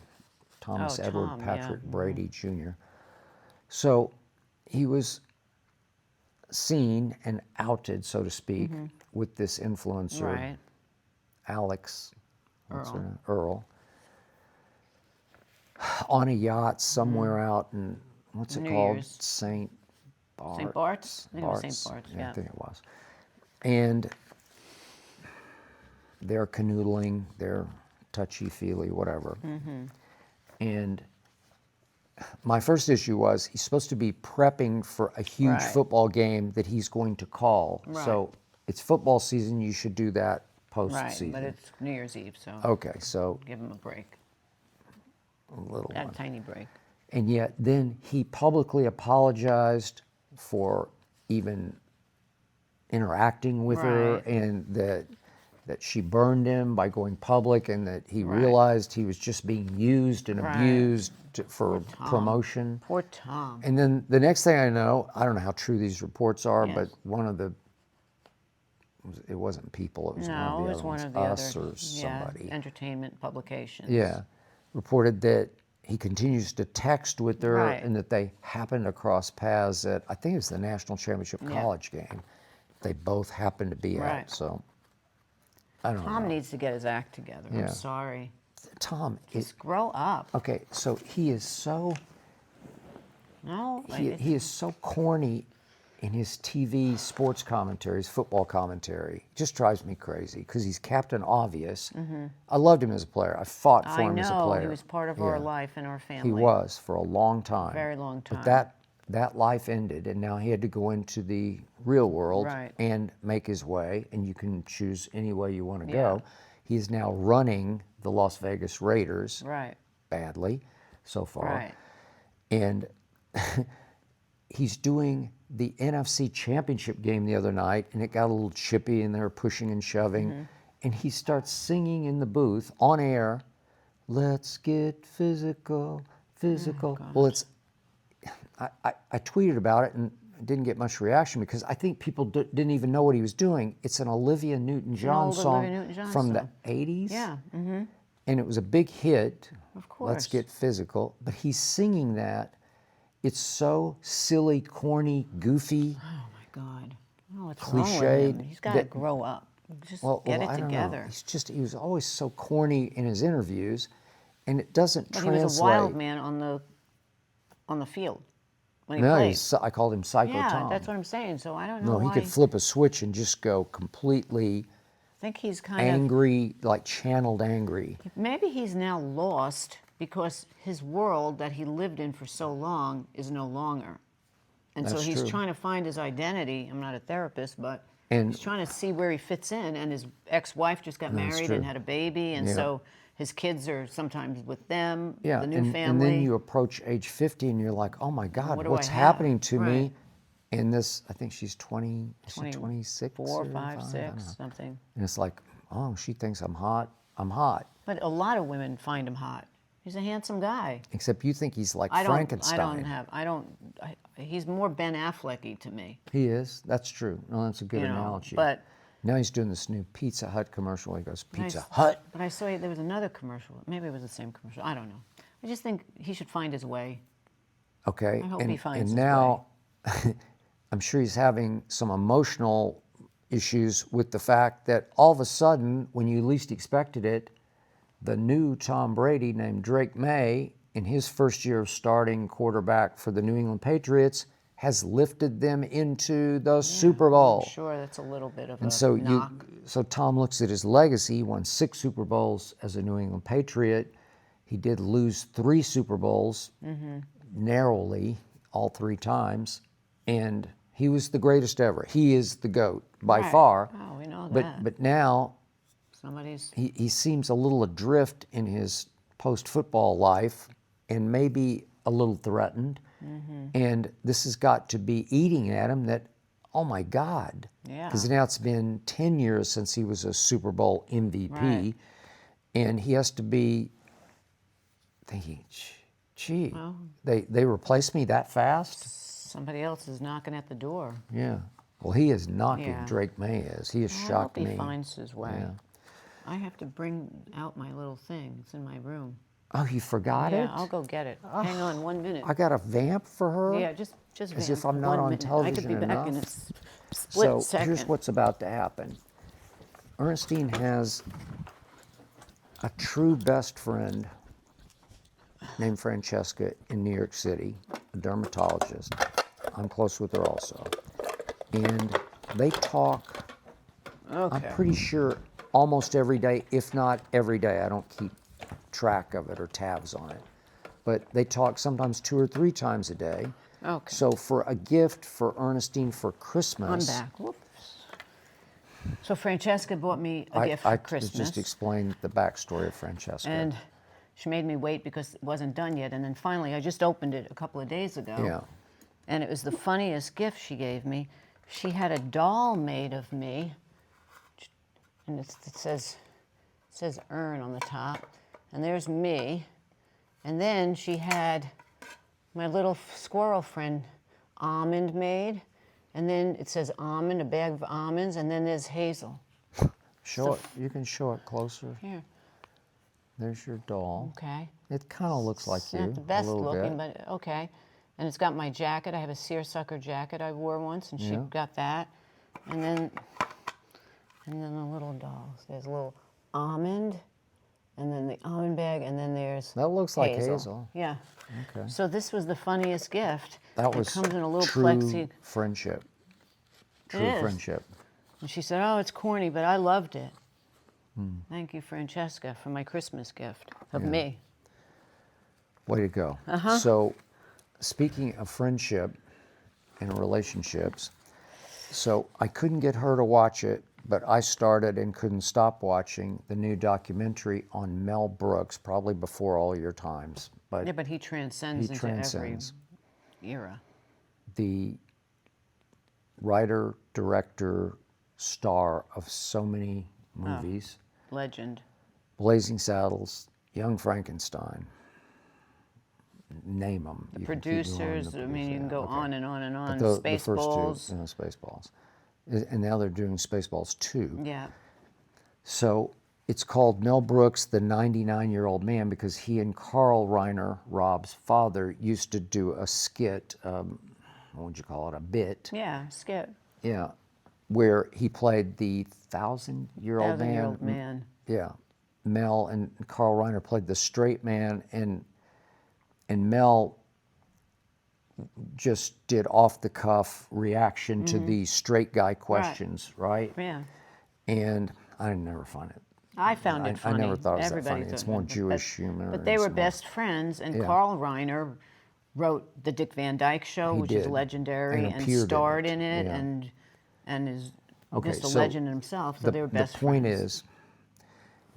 Speaker 1: Thomas Edward
Speaker 2: Tom,
Speaker 1: Patrick
Speaker 2: yeah.
Speaker 1: Brady Jr. So he was seen and outed, so to speak, with this influencer,
Speaker 2: Right.
Speaker 1: Alex Earl, on a yacht somewhere out in, what's it
Speaker 2: New
Speaker 1: called?
Speaker 2: Year's.
Speaker 1: St. Bart's.
Speaker 2: St. Bart's? I think it was St. Bart's,
Speaker 1: I
Speaker 2: yeah.
Speaker 1: think it was. And they're canoodling, they're touchy-feely, whatever. And my first issue was he's supposed to be prepping for a huge football game that he's going to call.
Speaker 2: Right.
Speaker 1: So it's football season, you should do that post-season.
Speaker 2: Right, but it's New Year's Eve, so
Speaker 1: Okay, so
Speaker 2: give him a break.
Speaker 1: a little
Speaker 2: That
Speaker 1: one.
Speaker 2: tiny break.
Speaker 1: And yet then he publicly apologized for even interacting with her,
Speaker 2: Right.
Speaker 1: and that she burned him by going public, and that he realized he was just being used and
Speaker 2: Right.
Speaker 1: abused for promotion.
Speaker 2: Poor Tom.
Speaker 1: And then the next thing I know, I don't know how true these reports are,
Speaker 2: Yes.
Speaker 1: but one of the, it wasn't People, it was
Speaker 2: No,
Speaker 1: one
Speaker 2: it
Speaker 1: of the
Speaker 2: was
Speaker 1: other
Speaker 2: one
Speaker 1: ones,
Speaker 2: of the
Speaker 1: Us
Speaker 2: other
Speaker 1: or somebody.
Speaker 2: entertainment publications.
Speaker 1: Yeah, reported that he continues to text with her,
Speaker 2: Right.
Speaker 1: and that they happened to cross paths at, I think it was the national championship
Speaker 2: Yeah.
Speaker 1: college game. They both happened to be
Speaker 2: Right.
Speaker 1: at. So I don't
Speaker 2: Tom
Speaker 1: know.
Speaker 2: needs to get his act together.
Speaker 1: Yeah.
Speaker 2: I'm sorry.
Speaker 1: Tom is
Speaker 2: Just grow up.
Speaker 1: okay. So he is so
Speaker 2: No,
Speaker 1: he is so corny in his TV sports commentary, his football commentary. It just drives me crazy because he's Captain Obvious. I loved him as a player. I fought for
Speaker 2: I
Speaker 1: him as a
Speaker 2: know
Speaker 1: player.
Speaker 2: he was part of our
Speaker 1: Yeah.
Speaker 2: life and our family.
Speaker 1: He was for a long time.
Speaker 2: Very long time.
Speaker 1: But that life ended, and now he had to go into the real world
Speaker 2: Right.
Speaker 1: and make his way. And you can choose any way you want to
Speaker 2: Yeah.
Speaker 1: go. He is now running the Las Vegas Raiders
Speaker 2: Right.
Speaker 1: badly so far,
Speaker 2: Right.
Speaker 1: and he's doing the NFC Championship game the other night, and it got a little chippy, and they were pushing and shoving, and he starts singing in the booth on air, "Let's get physical, physical." Well, it's I tweeted about it and didn't get much reaction because I think people didn't even know what he was doing. It's an Olivia Newton-John
Speaker 2: old
Speaker 1: song
Speaker 2: Olivia Newton-John
Speaker 1: from
Speaker 2: song.
Speaker 1: the 80s.
Speaker 2: Yeah.
Speaker 1: And it was a big hit.
Speaker 2: Of course.
Speaker 1: Let's get physical. But he's singing that. It's so silly, corny, goofy,
Speaker 2: Oh my God. Oh, what's wrong with
Speaker 1: cliched.
Speaker 2: him? He's got to
Speaker 1: that-
Speaker 2: grow up. Just
Speaker 1: Well,
Speaker 2: get it
Speaker 1: I don't know.
Speaker 2: together.
Speaker 1: He was always so corny in his interviews, and it doesn't
Speaker 2: But
Speaker 1: translate.
Speaker 2: he was a wild man on the field when he
Speaker 1: No,
Speaker 2: played.
Speaker 1: I called him Psycho
Speaker 2: Yeah,
Speaker 1: Tom.
Speaker 2: that's what I'm saying. So I don't know
Speaker 1: No,
Speaker 2: why.
Speaker 1: he could flip a switch and just go completely
Speaker 2: I think he's kind
Speaker 1: angry, like channeled angry.
Speaker 2: of, maybe he's now lost because his world that he lived in for so long is no longer. And so
Speaker 1: That's
Speaker 2: he's
Speaker 1: true.
Speaker 2: trying to find his identity. I'm not a therapist, but
Speaker 1: And-
Speaker 2: he's trying to see where he fits in. And his ex-wife just got
Speaker 1: That's
Speaker 2: married
Speaker 1: true.
Speaker 2: and had a baby. And
Speaker 1: Yeah.
Speaker 2: so his kids are sometimes with them,
Speaker 1: Yeah,
Speaker 2: the new
Speaker 1: and
Speaker 2: family.
Speaker 1: then you approach age 50 and you're like, oh my God,
Speaker 2: What do
Speaker 1: what's
Speaker 2: I have?
Speaker 1: happening to me?
Speaker 2: Right.
Speaker 1: And this, I think she's 20, is she
Speaker 2: 20,
Speaker 1: 26?
Speaker 2: 4,
Speaker 1: or
Speaker 2: 5,
Speaker 1: 5? I don't
Speaker 2: 6,
Speaker 1: know.
Speaker 2: something.
Speaker 1: And it's like, oh, she thinks I'm hot. I'm hot.
Speaker 2: But a lot of women find him hot. He's a handsome guy.
Speaker 1: Except you think he's like
Speaker 2: I
Speaker 1: Frankenstein.
Speaker 2: He's more Ben Affleck-y to me.
Speaker 1: He is. That's true. No, that's a good
Speaker 2: You know,
Speaker 1: analogy.
Speaker 2: but-
Speaker 1: now he's doing this new Pizza Hut commercial where he goes, Pizza
Speaker 2: Nice.
Speaker 1: Hut.
Speaker 2: But I saw there was another commercial. Maybe it was the same commercial. I don't know. I just think he should find his way.
Speaker 1: Okay.
Speaker 2: I hope
Speaker 1: and,
Speaker 2: he finds
Speaker 1: and
Speaker 2: his
Speaker 1: now I'm sure he's having some emotional issues with the fact that all of a sudden, when you least expected it, the new Tom Brady named Drake May, in his first year of starting quarterback for the New England Patriots, has lifted them into the Super Bowl.
Speaker 2: I'm sure that's a little bit of
Speaker 1: And
Speaker 2: a
Speaker 1: so
Speaker 2: knock.
Speaker 1: so Tom looks at his legacy. He won 6 Super Bowls as a New England Patriot. He did lose 3 Super Bowls narrowly all 3 times, and he was the greatest ever. He is the GOAT by
Speaker 2: Right.
Speaker 1: far.
Speaker 2: Oh, we know
Speaker 1: But
Speaker 2: that.
Speaker 1: but now
Speaker 2: Somebody's
Speaker 1: he seems a little adrift in his post-football life, and maybe a little threatened. And this has got to be eating at him that, oh my God.
Speaker 2: Yeah.
Speaker 1: Because now it's been 10 years since he was a Super Bowl MVP.
Speaker 2: Right.
Speaker 1: And he has to be thinking, gee,
Speaker 2: Well-
Speaker 1: they replaced me that fast?
Speaker 2: somebody else is knocking at the door.
Speaker 1: Yeah. Well, he is knocking,
Speaker 2: Yeah.
Speaker 1: Drake May is. He has
Speaker 2: I
Speaker 1: shocked
Speaker 2: hope
Speaker 1: me.
Speaker 2: he finds his way.
Speaker 1: Yeah.
Speaker 2: I have to bring out my little thing. It's in my room.
Speaker 1: Oh, you forgot
Speaker 2: Yeah,
Speaker 1: it?
Speaker 2: I'll go get it. Hang on 1 minute.
Speaker 1: I got a vamp for her?
Speaker 2: Yeah, just
Speaker 1: As
Speaker 2: vamp
Speaker 1: if I'm
Speaker 2: for
Speaker 1: not
Speaker 2: 1
Speaker 1: on
Speaker 2: minute. I
Speaker 1: television
Speaker 2: could be back in a
Speaker 1: enough.
Speaker 2: split
Speaker 1: So
Speaker 2: second.
Speaker 1: here's what's about to happen. Ernestine has a true best friend named Francesca in New York City, a dermatologist. I'm close with her also. And they talk,
Speaker 2: Okay.
Speaker 1: I'm pretty sure, almost every day, if not every day. I don't keep track of it or tabs on it. But they talk sometimes 2 or 3 times a day.
Speaker 2: Okay.
Speaker 1: So for a gift for Ernestine for
Speaker 2: I'm
Speaker 1: Christmas,
Speaker 2: back. Whoops. So Francesca bought me a gift for
Speaker 1: I
Speaker 2: Christmas.
Speaker 1: just explained the backstory of Francesca.
Speaker 2: And she made me wait because it wasn't done yet. And then finally, I just opened it a couple of days ago.
Speaker 1: Yeah.
Speaker 2: And it was the funniest gift she gave me. She had a doll made of me. And it says Ern on the top. And there's me. And then she had my little squirrel friend Almond made. And then it says almond, a bag of almonds. And then there's Hazel.
Speaker 1: Show it. You can show it closer.
Speaker 2: Here.
Speaker 1: There's your doll.
Speaker 2: Okay.
Speaker 1: It kind of looks like
Speaker 2: It's
Speaker 1: you.
Speaker 2: not the best
Speaker 1: a little
Speaker 2: looking,
Speaker 1: bit.
Speaker 2: but okay. And it's got my jacket. I have a seersucker jacket I wore once, and she
Speaker 1: Yeah.
Speaker 2: got that. And then And then the little dolls. There's a little almond, and then the almond bag, and then there's
Speaker 1: That looks like Hazel.
Speaker 2: Yeah.
Speaker 1: Okay.
Speaker 2: So this was the funniest gift.
Speaker 1: That
Speaker 2: It
Speaker 1: was
Speaker 2: comes in a little
Speaker 1: true
Speaker 2: plexi.
Speaker 1: friendship. True
Speaker 2: is.
Speaker 1: friendship.
Speaker 2: And she said, "Oh, it's corny, but I loved it." Thank you, Francesca, for my Christmas gift of me.
Speaker 1: Way to go. So, speaking of friendship and relationships, so I couldn't get her to watch it, but I started and couldn't stop watching the new documentary on Mel Brooks, probably before all your times. But
Speaker 2: Yeah, but he transcends into every era.
Speaker 1: the writer, director, star of so many movies,
Speaker 2: Legend.
Speaker 1: Blazing Saddles, Young Frankenstein, name them.
Speaker 2: The producers, I mean, you can go on and on and on.
Speaker 1: The
Speaker 2: Spaceballs.
Speaker 1: first two, Spaceballs. And now they're doing Spaceballs 2.
Speaker 2: Yeah.
Speaker 1: So it's called Mel Brooks, the 99-year-old man, because he and Carl Reiner, Rob's father, used to do a skit, what would you call it, a bit?
Speaker 2: Yeah, skit.
Speaker 1: Yeah, where he played the 1,000-year-old man.
Speaker 2: 1,000-year-old man.
Speaker 1: Yeah, Mel and Carl Reiner played the straight man, and Mel just did off-the-cuff reaction to the straight guy questions, right?
Speaker 2: Yeah.
Speaker 1: And I never find it.
Speaker 2: I found it funny.
Speaker 1: I never thought it was
Speaker 2: Everybody
Speaker 1: that funny. It's
Speaker 2: thought
Speaker 1: more
Speaker 2: it,
Speaker 1: Jewish humor.
Speaker 2: But they
Speaker 1: and
Speaker 2: were
Speaker 1: some-
Speaker 2: best friends, and
Speaker 1: Yeah.
Speaker 2: Carl Reiner wrote the Dick Van Dyke Show,
Speaker 1: He
Speaker 2: which is
Speaker 1: did,
Speaker 2: legendary,
Speaker 1: and
Speaker 2: and
Speaker 1: appeared in
Speaker 2: starred
Speaker 1: it,
Speaker 2: in it,
Speaker 1: yeah.
Speaker 2: and is
Speaker 1: Okay,
Speaker 2: just a
Speaker 1: so
Speaker 2: legend himself. So they were best
Speaker 1: The point
Speaker 2: friends.
Speaker 1: is,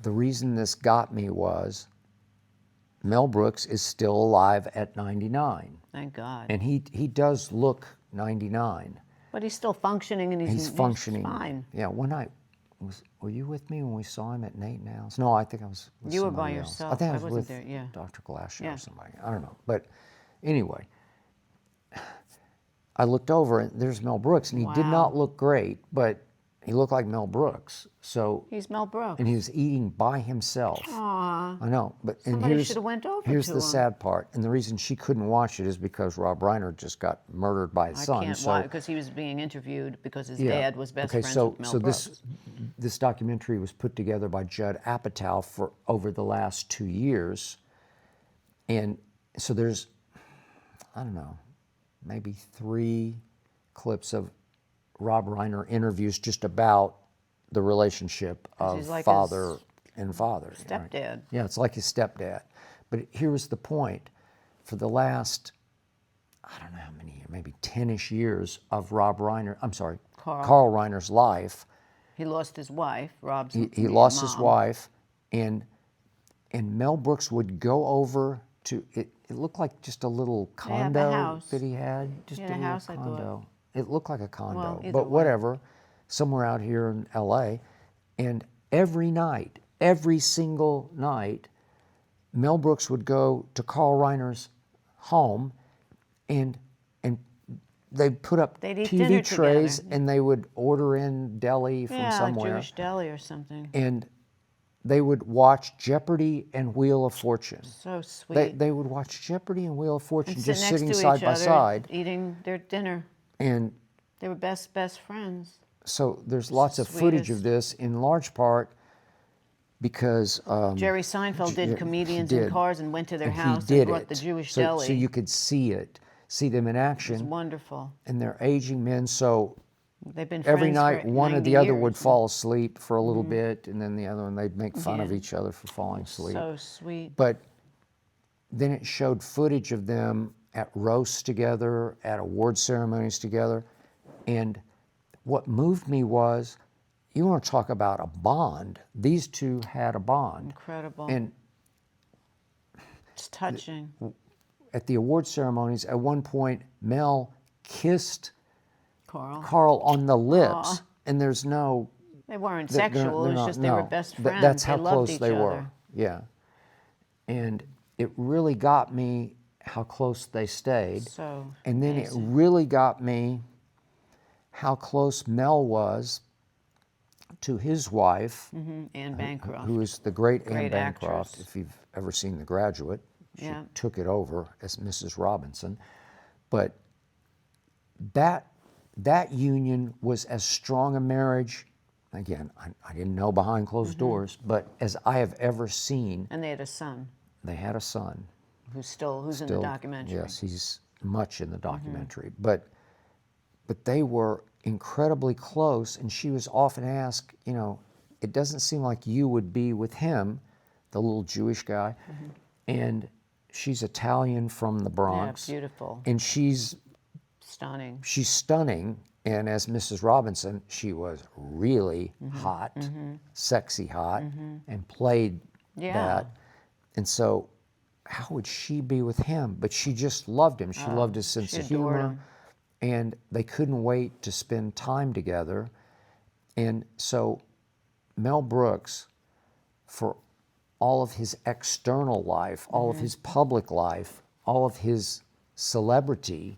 Speaker 1: the reason this got me was Mel Brooks is still alive at 99.
Speaker 2: Thank God.
Speaker 1: And he does look 99.
Speaker 2: But he's still functioning, and
Speaker 1: He's functioning.
Speaker 2: fine.
Speaker 1: Yeah, one night, were you with me when we saw him at Nate and Al's? No, I think I was with
Speaker 2: You were by
Speaker 1: somebody else.
Speaker 2: yourself.
Speaker 1: I think I
Speaker 2: I
Speaker 1: was
Speaker 2: wasn't
Speaker 1: with
Speaker 2: there, yeah.
Speaker 1: Dr. Glasshow
Speaker 2: Yeah.
Speaker 1: or somebody. I don't know. But anyway, I looked over and there's Mel Brooks, and he did
Speaker 2: Wow.
Speaker 1: not look great, but he looked like Mel Brooks. So,
Speaker 2: He's Mel Brooks.
Speaker 1: and he was eating by himself.
Speaker 2: Aw.
Speaker 1: I know, but and
Speaker 2: Somebody
Speaker 1: here's
Speaker 2: shoulda went over
Speaker 1: here's
Speaker 2: to
Speaker 1: the
Speaker 2: him.
Speaker 1: sad part, and the reason she couldn't watch it is because Rob Reiner just got murdered by his
Speaker 2: I
Speaker 1: son.
Speaker 2: can't
Speaker 1: so
Speaker 2: watch because he was being interviewed because his
Speaker 1: yeah.
Speaker 2: dad was best
Speaker 1: okay,
Speaker 2: friends
Speaker 1: so
Speaker 2: with Mel
Speaker 1: so
Speaker 2: Brooks.
Speaker 1: this documentary was put together by Judd Apatow for over the last 2 years, and so there's, I don't know, maybe 3 clips of Rob Reiner interviews just about the relationship of
Speaker 2: he's like
Speaker 1: father
Speaker 2: his
Speaker 1: and father. right?
Speaker 2: stepdad.
Speaker 1: Yeah, it's like his stepdad. But here was the point. For the last, I don't know how many, maybe 10-ish years of Carl Reiner's life,
Speaker 2: He lost his wife, Rob's
Speaker 1: he lost his
Speaker 2: mom.
Speaker 1: wife, and Mel Brooks would go over to, it looked like just a little
Speaker 2: the
Speaker 1: condo
Speaker 2: house.
Speaker 1: that he had. Just
Speaker 2: Yeah,
Speaker 1: a
Speaker 2: the
Speaker 1: little
Speaker 2: house, I thought.
Speaker 1: condo. It looked like a condo,
Speaker 2: either
Speaker 1: but
Speaker 2: way.
Speaker 1: whatever, somewhere out here in LA. And every night, every single night, Mel Brooks would go to Carl Reiner's home, and they'd put up
Speaker 2: They'd eat
Speaker 1: TV
Speaker 2: dinner
Speaker 1: trays,
Speaker 2: together.
Speaker 1: and they would order in deli from
Speaker 2: Yeah,
Speaker 1: somewhere,
Speaker 2: Jewish deli or something.
Speaker 1: and they would watch Jeopardy and Wheel of Fortune.
Speaker 2: So sweet.
Speaker 1: They would watch Jeopardy and Wheel of Fortune
Speaker 2: and
Speaker 1: just
Speaker 2: sit next
Speaker 1: sitting
Speaker 2: to
Speaker 1: side
Speaker 2: each
Speaker 1: by
Speaker 2: other,
Speaker 1: side,
Speaker 2: eating their dinner.
Speaker 1: and
Speaker 2: They were best friends.
Speaker 1: so there's lots of footage of this, in large part because
Speaker 2: Jerry Seinfeld did
Speaker 1: he
Speaker 2: Comedians
Speaker 1: did.
Speaker 2: in Cars and went to their
Speaker 1: and he
Speaker 2: house
Speaker 1: did
Speaker 2: and brought
Speaker 1: it.
Speaker 2: the Jewish
Speaker 1: so,
Speaker 2: deli.
Speaker 1: so you could see them in
Speaker 2: It was
Speaker 1: action,
Speaker 2: wonderful.
Speaker 1: and they're aging men. So
Speaker 2: They've been
Speaker 1: every
Speaker 2: friends
Speaker 1: night,
Speaker 2: for
Speaker 1: one or
Speaker 2: 90
Speaker 1: the other
Speaker 2: years. Mm-hmm.
Speaker 1: would fall asleep for a little bit, and then the other one, they'd make fun of
Speaker 2: Yeah.
Speaker 1: each other for falling asleep.
Speaker 2: So sweet.
Speaker 1: But then it showed footage of them at roasts together, at award ceremonies together. And what moved me was, you want to talk about a bond. These two had a bond.
Speaker 2: Incredible.
Speaker 1: And
Speaker 2: It's touching.
Speaker 1: at the award ceremonies, at one point, Mel kissed
Speaker 2: Carl.
Speaker 1: Carl on the lips.
Speaker 2: Aw.
Speaker 1: And there's no...
Speaker 2: They weren't
Speaker 1: they're-
Speaker 2: sexual.
Speaker 1: they're
Speaker 2: it was
Speaker 1: not-
Speaker 2: just they were
Speaker 1: no.
Speaker 2: best
Speaker 1: Th-
Speaker 2: friends.
Speaker 1: That's how
Speaker 2: they loved
Speaker 1: close
Speaker 2: each
Speaker 1: they
Speaker 2: other.
Speaker 1: were. Yeah. And it really got me how close they stayed.
Speaker 2: So
Speaker 1: And then
Speaker 2: amazing.
Speaker 1: it really got me how close Mel was to his wife,
Speaker 2: Anne Bancroft.
Speaker 1: who is the great Anne
Speaker 2: Great
Speaker 1: Bancroft.
Speaker 2: actress.
Speaker 1: If you've ever seen The Graduate, she
Speaker 2: Yeah.
Speaker 1: took it over as Mrs. Robinson. But that union was as strong a marriage again, I didn't know behind closed doors, but as I have ever seen,
Speaker 2: And they had a son
Speaker 1: they had a son.
Speaker 2: who's in the documentary.
Speaker 1: Yes, he's much in the documentary. But they were incredibly close, and she was often asked, it doesn't seem like you would be with him, the little Jewish guy, and she's Italian from the Bronx.
Speaker 2: Yeah, beautiful.
Speaker 1: And she's
Speaker 2: Stunning.
Speaker 1: stunning, and as Mrs. Robinson, she was really hot, sexy hot, and played that. And so how would she be with him? But she just loved him. She loved his sense of humor.
Speaker 2: him.
Speaker 1: And they couldn't wait to spend time together. And so Mel Brooks, for all of his external life, all of his public life, all of his celebrity,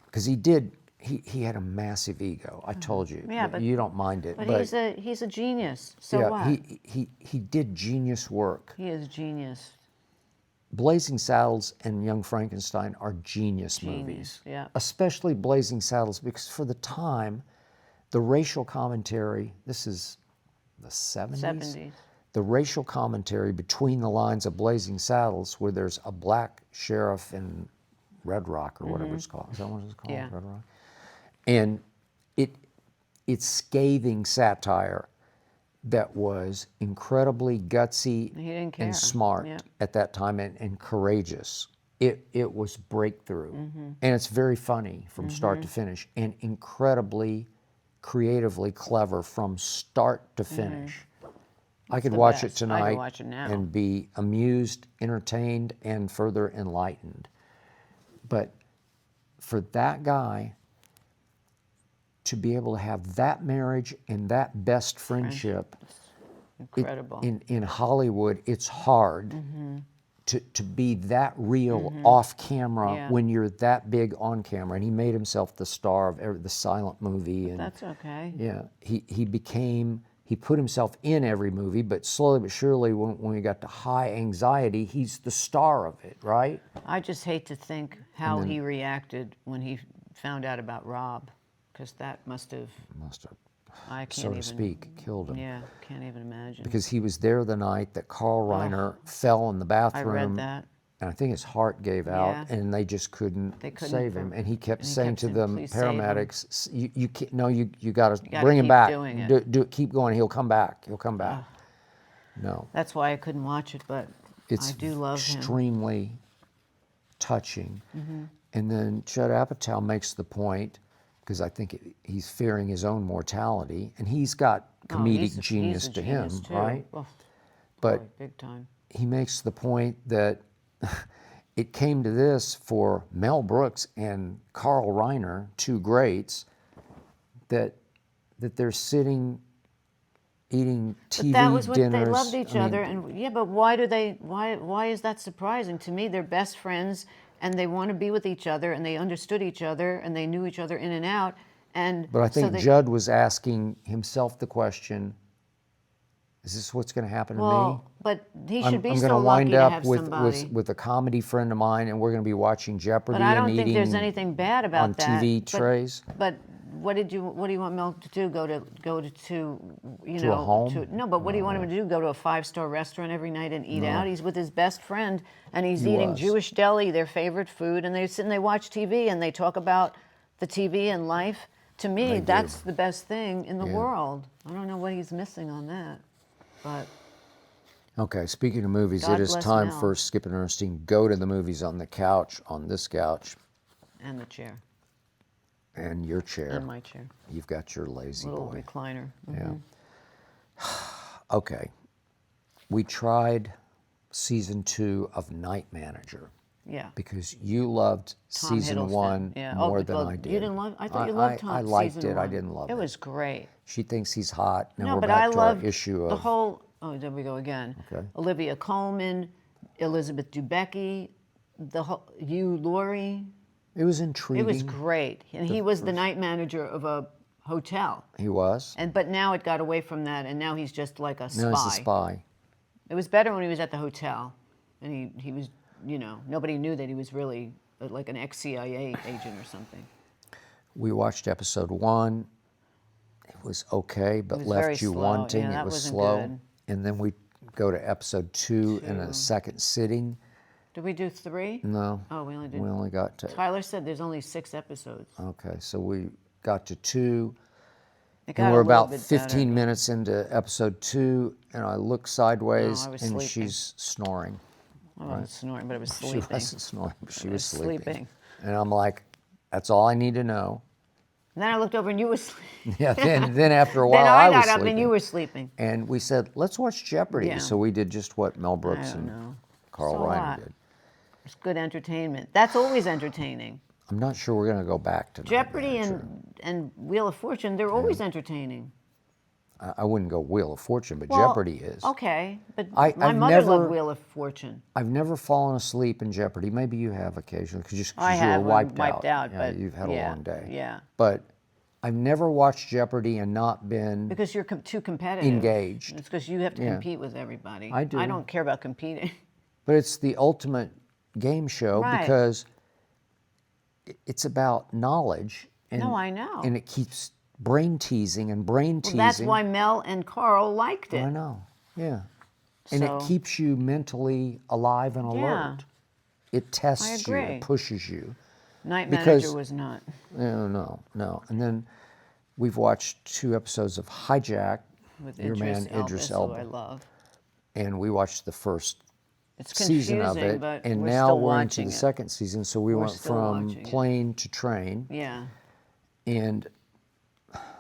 Speaker 1: because he had a massive ego. I told you.
Speaker 2: Yeah, but
Speaker 1: you don't mind it.
Speaker 2: But he's a genius. So
Speaker 1: yeah,
Speaker 2: what?
Speaker 1: he did genius work.
Speaker 2: He is genius.
Speaker 1: Blazing Saddles and Young Frankenstein are genius movies.
Speaker 2: Yeah.
Speaker 1: Especially Blazing Saddles, because for the time, the racial commentary, this is the 70s?
Speaker 2: 70s.
Speaker 1: The racial commentary between the lines of Blazing Saddles, where there's a black sheriff in Red Rock or whatever it's called. Is that what it's called?
Speaker 2: Yeah.
Speaker 1: Red Rock? And it's scathing satire that was incredibly gutsy
Speaker 2: He didn't care.
Speaker 1: and smart
Speaker 2: Yeah.
Speaker 1: at that time and courageous. It was breakthrough. And it's very funny from start to finish and incredibly creatively clever from start to finish. I could
Speaker 2: the
Speaker 1: watch it
Speaker 2: best. I could
Speaker 1: tonight
Speaker 2: watch it now.
Speaker 1: and be amused, entertained, and further enlightened. But for that guy to be able to have that marriage and that best friendship,
Speaker 2: Incredible.
Speaker 1: in Hollywood, it's hard to be that real off camera
Speaker 2: Yeah.
Speaker 1: when you're that big on camera. And he made himself the star of the silent movie. And
Speaker 2: That's okay.
Speaker 1: yeah, he put himself in every movie, but slowly but surely, when we got to High Anxiety, he's the star of it, right?
Speaker 2: I just hate to think how he reacted when he found out about Rob, because that must have, I can't
Speaker 1: so to
Speaker 2: even,
Speaker 1: speak, killed him.
Speaker 2: Yeah, can't even imagine.
Speaker 1: Because he was there the night that Carl Reiner fell in the
Speaker 2: I
Speaker 1: bathroom.
Speaker 2: read that.
Speaker 1: And I think his heart gave out,
Speaker 2: Yeah.
Speaker 1: and they just couldn't save him. And he kept saying to
Speaker 2: saying,
Speaker 1: them
Speaker 2: "Please save him."
Speaker 1: paramedics, "You can't, no, you got to
Speaker 2: gotta
Speaker 1: bring him
Speaker 2: keep
Speaker 1: back.
Speaker 2: doing it."
Speaker 1: Do it. Keep going. He'll come back. He'll come back." No,
Speaker 2: That's why I couldn't watch it, but
Speaker 1: it's
Speaker 2: I do love him.
Speaker 1: extremely touching. And then Judd Apatow makes the point, because I think he's fearing his own mortality, and he's got comedic
Speaker 2: He's
Speaker 1: genius
Speaker 2: a
Speaker 1: to
Speaker 2: genius
Speaker 1: him,
Speaker 2: too.
Speaker 1: right?
Speaker 2: Oh,
Speaker 1: But
Speaker 2: boy, big time.
Speaker 1: he makes the point that it came to this for Mel Brooks and Carl Reiner, two greats, that they're sitting eating TV
Speaker 2: But that was what
Speaker 1: dinners.
Speaker 2: they loved each
Speaker 1: I mean,
Speaker 2: other, and yeah, but why is that surprising to me? They're best friends, and they want to be with each other, and they understood each other, and they knew each other in and out, and
Speaker 1: But I
Speaker 2: so
Speaker 1: think
Speaker 2: they,
Speaker 1: Judd was asking himself the question, is this what's going to happen to me?
Speaker 2: well, but he should be
Speaker 1: I'm
Speaker 2: so
Speaker 1: going to
Speaker 2: lucky
Speaker 1: wind
Speaker 2: to
Speaker 1: up
Speaker 2: have
Speaker 1: with,
Speaker 2: somebody.
Speaker 1: with a comedy friend of mine, and we're going to be watching Jeopardy
Speaker 2: But I
Speaker 1: and
Speaker 2: don't think there's
Speaker 1: eating
Speaker 2: anything bad about
Speaker 1: on
Speaker 2: that.
Speaker 1: TV
Speaker 2: but,
Speaker 1: trays.
Speaker 2: But what do you want Mel to do? Go to you
Speaker 1: To
Speaker 2: know
Speaker 1: a home?
Speaker 2: no, but what do you want him to do? Go to a 5-star restaurant every night and eat out? He's with his best friend, and he's
Speaker 1: He
Speaker 2: eating
Speaker 1: was.
Speaker 2: Jewish deli, their favorite food, and they sit and they watch TV and they talk about the TV and life. To me,
Speaker 1: They do.
Speaker 2: that's the best thing in the
Speaker 1: Yeah.
Speaker 2: world. I don't know what he's missing on that, but
Speaker 1: Okay, speaking of movies,
Speaker 2: God
Speaker 1: it is
Speaker 2: bless
Speaker 1: time
Speaker 2: Mel.
Speaker 1: for Skip and Ernestine go to the movies on the couch, on this couch,
Speaker 2: and the chair
Speaker 1: and your chair.
Speaker 2: and my chair,
Speaker 1: You've got your lazy
Speaker 2: little
Speaker 1: boy.
Speaker 2: recliner.
Speaker 1: Yeah. Okay. We tried season 2 of Night Manager
Speaker 2: Yeah.
Speaker 1: because you loved
Speaker 2: Tom
Speaker 1: season
Speaker 2: Hiddleston.
Speaker 1: 1
Speaker 2: Yeah.
Speaker 1: more
Speaker 2: Oh,
Speaker 1: than
Speaker 2: well,
Speaker 1: I did.
Speaker 2: You didn't love? I thought you loved Tom.
Speaker 1: I liked
Speaker 2: season
Speaker 1: it. I
Speaker 2: 1.
Speaker 1: didn't love it.
Speaker 2: It was great.
Speaker 1: She thinks he's hot. Now
Speaker 2: No,
Speaker 1: we're
Speaker 2: but
Speaker 1: back
Speaker 2: I
Speaker 1: to our
Speaker 2: love
Speaker 1: issue of
Speaker 2: the whole. Oh, there we go again.
Speaker 1: Okay.
Speaker 2: Olivia Colman, Elizabeth Debicki, the whole Hugh Laurie.
Speaker 1: It was intriguing.
Speaker 2: It was great, and he was the night manager of a hotel.
Speaker 1: He was.
Speaker 2: But now it got away from that, and now he's just like a spy.
Speaker 1: Now he's a spy.
Speaker 2: It was better when he was at the hotel, and he was, nobody knew that he was really like an ex-CIA agent or something.
Speaker 1: We watched episode 1, it was okay, but
Speaker 2: was very
Speaker 1: left you
Speaker 2: slow.
Speaker 1: wanting.
Speaker 2: Yeah,
Speaker 1: It
Speaker 2: that
Speaker 1: was
Speaker 2: wasn't
Speaker 1: slow.
Speaker 2: good.
Speaker 1: And then we go to episode 2 in a second sitting.
Speaker 2: Did we do 3?
Speaker 1: No.
Speaker 2: Oh, we only did.
Speaker 1: We only got to,
Speaker 2: Tyler said there's only 6 episodes.
Speaker 1: okay, so we got to 2.
Speaker 2: It got
Speaker 1: And
Speaker 2: a
Speaker 1: we're
Speaker 2: little
Speaker 1: about
Speaker 2: bit
Speaker 1: 15
Speaker 2: better,
Speaker 1: minutes into episode 2, and I look sideways,
Speaker 2: No, I was
Speaker 1: and
Speaker 2: sleeping.
Speaker 1: she's snoring.
Speaker 2: I wasn't snoring, but I was
Speaker 1: She
Speaker 2: sleeping.
Speaker 1: wasn't snoring, but she
Speaker 2: I
Speaker 1: was sleeping. And I'm like, that's all I need to know.
Speaker 2: And then I looked over and you were sleeping.
Speaker 1: Yeah, then after a while,
Speaker 2: Then I
Speaker 1: was
Speaker 2: got up
Speaker 1: sleeping.
Speaker 2: and you were sleeping.
Speaker 1: And we said, let's watch Jeopardy.
Speaker 2: Yeah.
Speaker 1: So we did just what Mel
Speaker 2: I
Speaker 1: Brooks
Speaker 2: don't
Speaker 1: and
Speaker 2: know.
Speaker 1: Carl
Speaker 2: So
Speaker 1: Reiner
Speaker 2: what?
Speaker 1: did.
Speaker 2: It's good entertainment. That's always entertaining.
Speaker 1: I'm not sure we're going to go back to
Speaker 2: Jeopardy and Wheel of Fortune, they're always entertaining.
Speaker 1: I wouldn't go Wheel of Fortune, but
Speaker 2: Well,
Speaker 1: Jeopardy is.
Speaker 2: Okay, but
Speaker 1: I've
Speaker 2: my mother loved
Speaker 1: never-
Speaker 2: Wheel of Fortune.
Speaker 1: I've never fallen asleep in Jeopardy. Maybe you have occasionally because
Speaker 2: I
Speaker 1: you
Speaker 2: have
Speaker 1: were
Speaker 2: when
Speaker 1: wiped
Speaker 2: wiped out,
Speaker 1: Yeah,
Speaker 2: but
Speaker 1: you've had a
Speaker 2: yeah,
Speaker 1: long day.
Speaker 2: yeah.
Speaker 1: But I've never watched Jeopardy and not been.
Speaker 2: Because you're too competitive.
Speaker 1: Engaged.
Speaker 2: It's because you have to
Speaker 1: Yeah.
Speaker 2: compete with everybody.
Speaker 1: I do.
Speaker 2: I don't care about competing.
Speaker 1: But it's the ultimate game show
Speaker 2: Right.
Speaker 1: because it's about knowledge. And,
Speaker 2: No, I know.
Speaker 1: And it keeps brain teasing and brain
Speaker 2: Well,
Speaker 1: teasing.
Speaker 2: that's why Mel and Carl liked it.
Speaker 1: I know. Yeah. And
Speaker 2: So-
Speaker 1: it keeps you mentally alive and alert.
Speaker 2: Yeah.
Speaker 1: It tests you.
Speaker 2: agree.
Speaker 1: It pushes you.
Speaker 2: Night
Speaker 1: Because-
Speaker 2: Manager was not.
Speaker 1: No. And then we've watched 2 episodes of Hijack,
Speaker 2: With
Speaker 1: your
Speaker 2: Idris
Speaker 1: man
Speaker 2: Elba,
Speaker 1: Idris
Speaker 2: who
Speaker 1: Elba.
Speaker 2: I love.
Speaker 1: And we watched the first
Speaker 2: It's
Speaker 1: season
Speaker 2: confusing,
Speaker 1: of it.
Speaker 2: but
Speaker 1: And
Speaker 2: we're
Speaker 1: now
Speaker 2: still
Speaker 1: we're into
Speaker 2: watching
Speaker 1: the
Speaker 2: it.
Speaker 1: second season. So we went
Speaker 2: still
Speaker 1: from
Speaker 2: watching it.
Speaker 1: plane to train.
Speaker 2: Yeah,
Speaker 1: And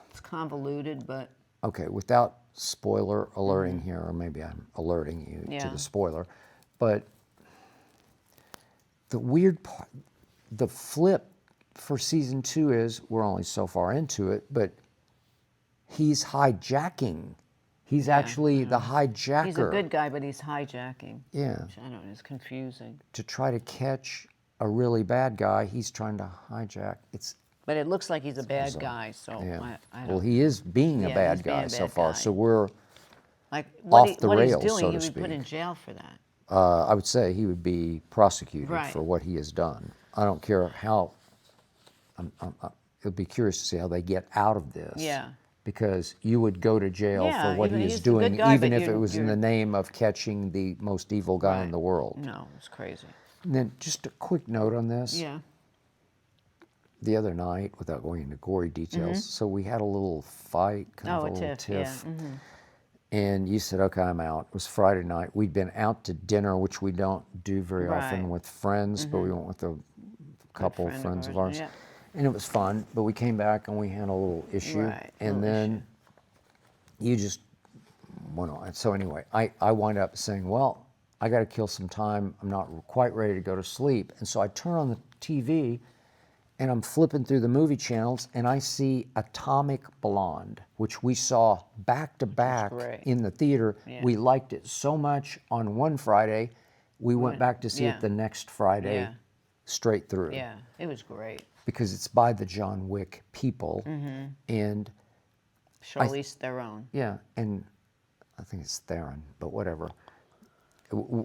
Speaker 2: it's convoluted, but
Speaker 1: okay, without spoiler alerting here, or maybe I'm alerting you to
Speaker 2: Yeah.
Speaker 1: the spoiler, but the weird part, the flip for season 2 is we're only so far into it, but he's hijacking. He's actually the hijacker.
Speaker 2: he's a good guy, but he's hijacking.
Speaker 1: Yeah.
Speaker 2: Which I don't know, it's confusing.
Speaker 1: To try to catch a really bad guy, he's trying to hijack.
Speaker 2: But it looks like he's a bad guy, so
Speaker 1: Yeah.
Speaker 2: I don't
Speaker 1: Well, he is being a
Speaker 2: Yeah,
Speaker 1: bad
Speaker 2: he's being a
Speaker 1: guy so
Speaker 2: bad
Speaker 1: far.
Speaker 2: guy.
Speaker 1: So we're,
Speaker 2: like
Speaker 1: off the
Speaker 2: what
Speaker 1: rails,
Speaker 2: he's doing.
Speaker 1: so
Speaker 2: He
Speaker 1: to
Speaker 2: would be put
Speaker 1: speak.
Speaker 2: in jail for that.
Speaker 1: I would say he would be prosecuted
Speaker 2: Right.
Speaker 1: for what he has done. I don't care how. It'll be curious to see how they get out of this.
Speaker 2: Yeah.
Speaker 1: Because you would go to jail
Speaker 2: Yeah,
Speaker 1: for what
Speaker 2: even
Speaker 1: he is
Speaker 2: he's a good
Speaker 1: doing,
Speaker 2: guy,
Speaker 1: even
Speaker 2: but
Speaker 1: if it was in
Speaker 2: you're-
Speaker 1: the name of catching the most evil guy in
Speaker 2: Right.
Speaker 1: the world.
Speaker 2: No, it's crazy.
Speaker 1: And then just a quick note on this.
Speaker 2: Yeah.
Speaker 1: The other night, without going into gory details, so we had a little fight, kind
Speaker 2: Mm-hmm. Oh,
Speaker 1: of a little
Speaker 2: tiff, yeah.
Speaker 1: tiff. And you said, okay, I'm out. It was Friday night. We'd been out to dinner, which we don't do very often
Speaker 2: Right. Mm-hmm.
Speaker 1: with friends, but we went with a couple
Speaker 2: friend of
Speaker 1: friends of
Speaker 2: ours,
Speaker 1: ours.
Speaker 2: yeah.
Speaker 1: And it was fun, but we came back and we had a little issue.
Speaker 2: Right,
Speaker 1: And
Speaker 2: little
Speaker 1: then you just went on. So anyway, I wind up saying, well, I got to kill some time. I'm not quite ready to go to sleep. And so I turn on the TV and I'm flipping through the movie channels and I see Atomic Blonde, which we saw back to back
Speaker 2: great.
Speaker 1: in the theater.
Speaker 2: Yeah.
Speaker 1: We liked it so much on one Friday, we went back to see
Speaker 2: yeah.
Speaker 1: it the next Friday
Speaker 2: Yeah.
Speaker 1: straight through.
Speaker 2: Yeah, it was great.
Speaker 1: Because it's by the John Wick people.
Speaker 2: Mm-hmm.
Speaker 1: And
Speaker 2: Charlize Theron.
Speaker 1: yeah, and I think it's Theron, but whatever.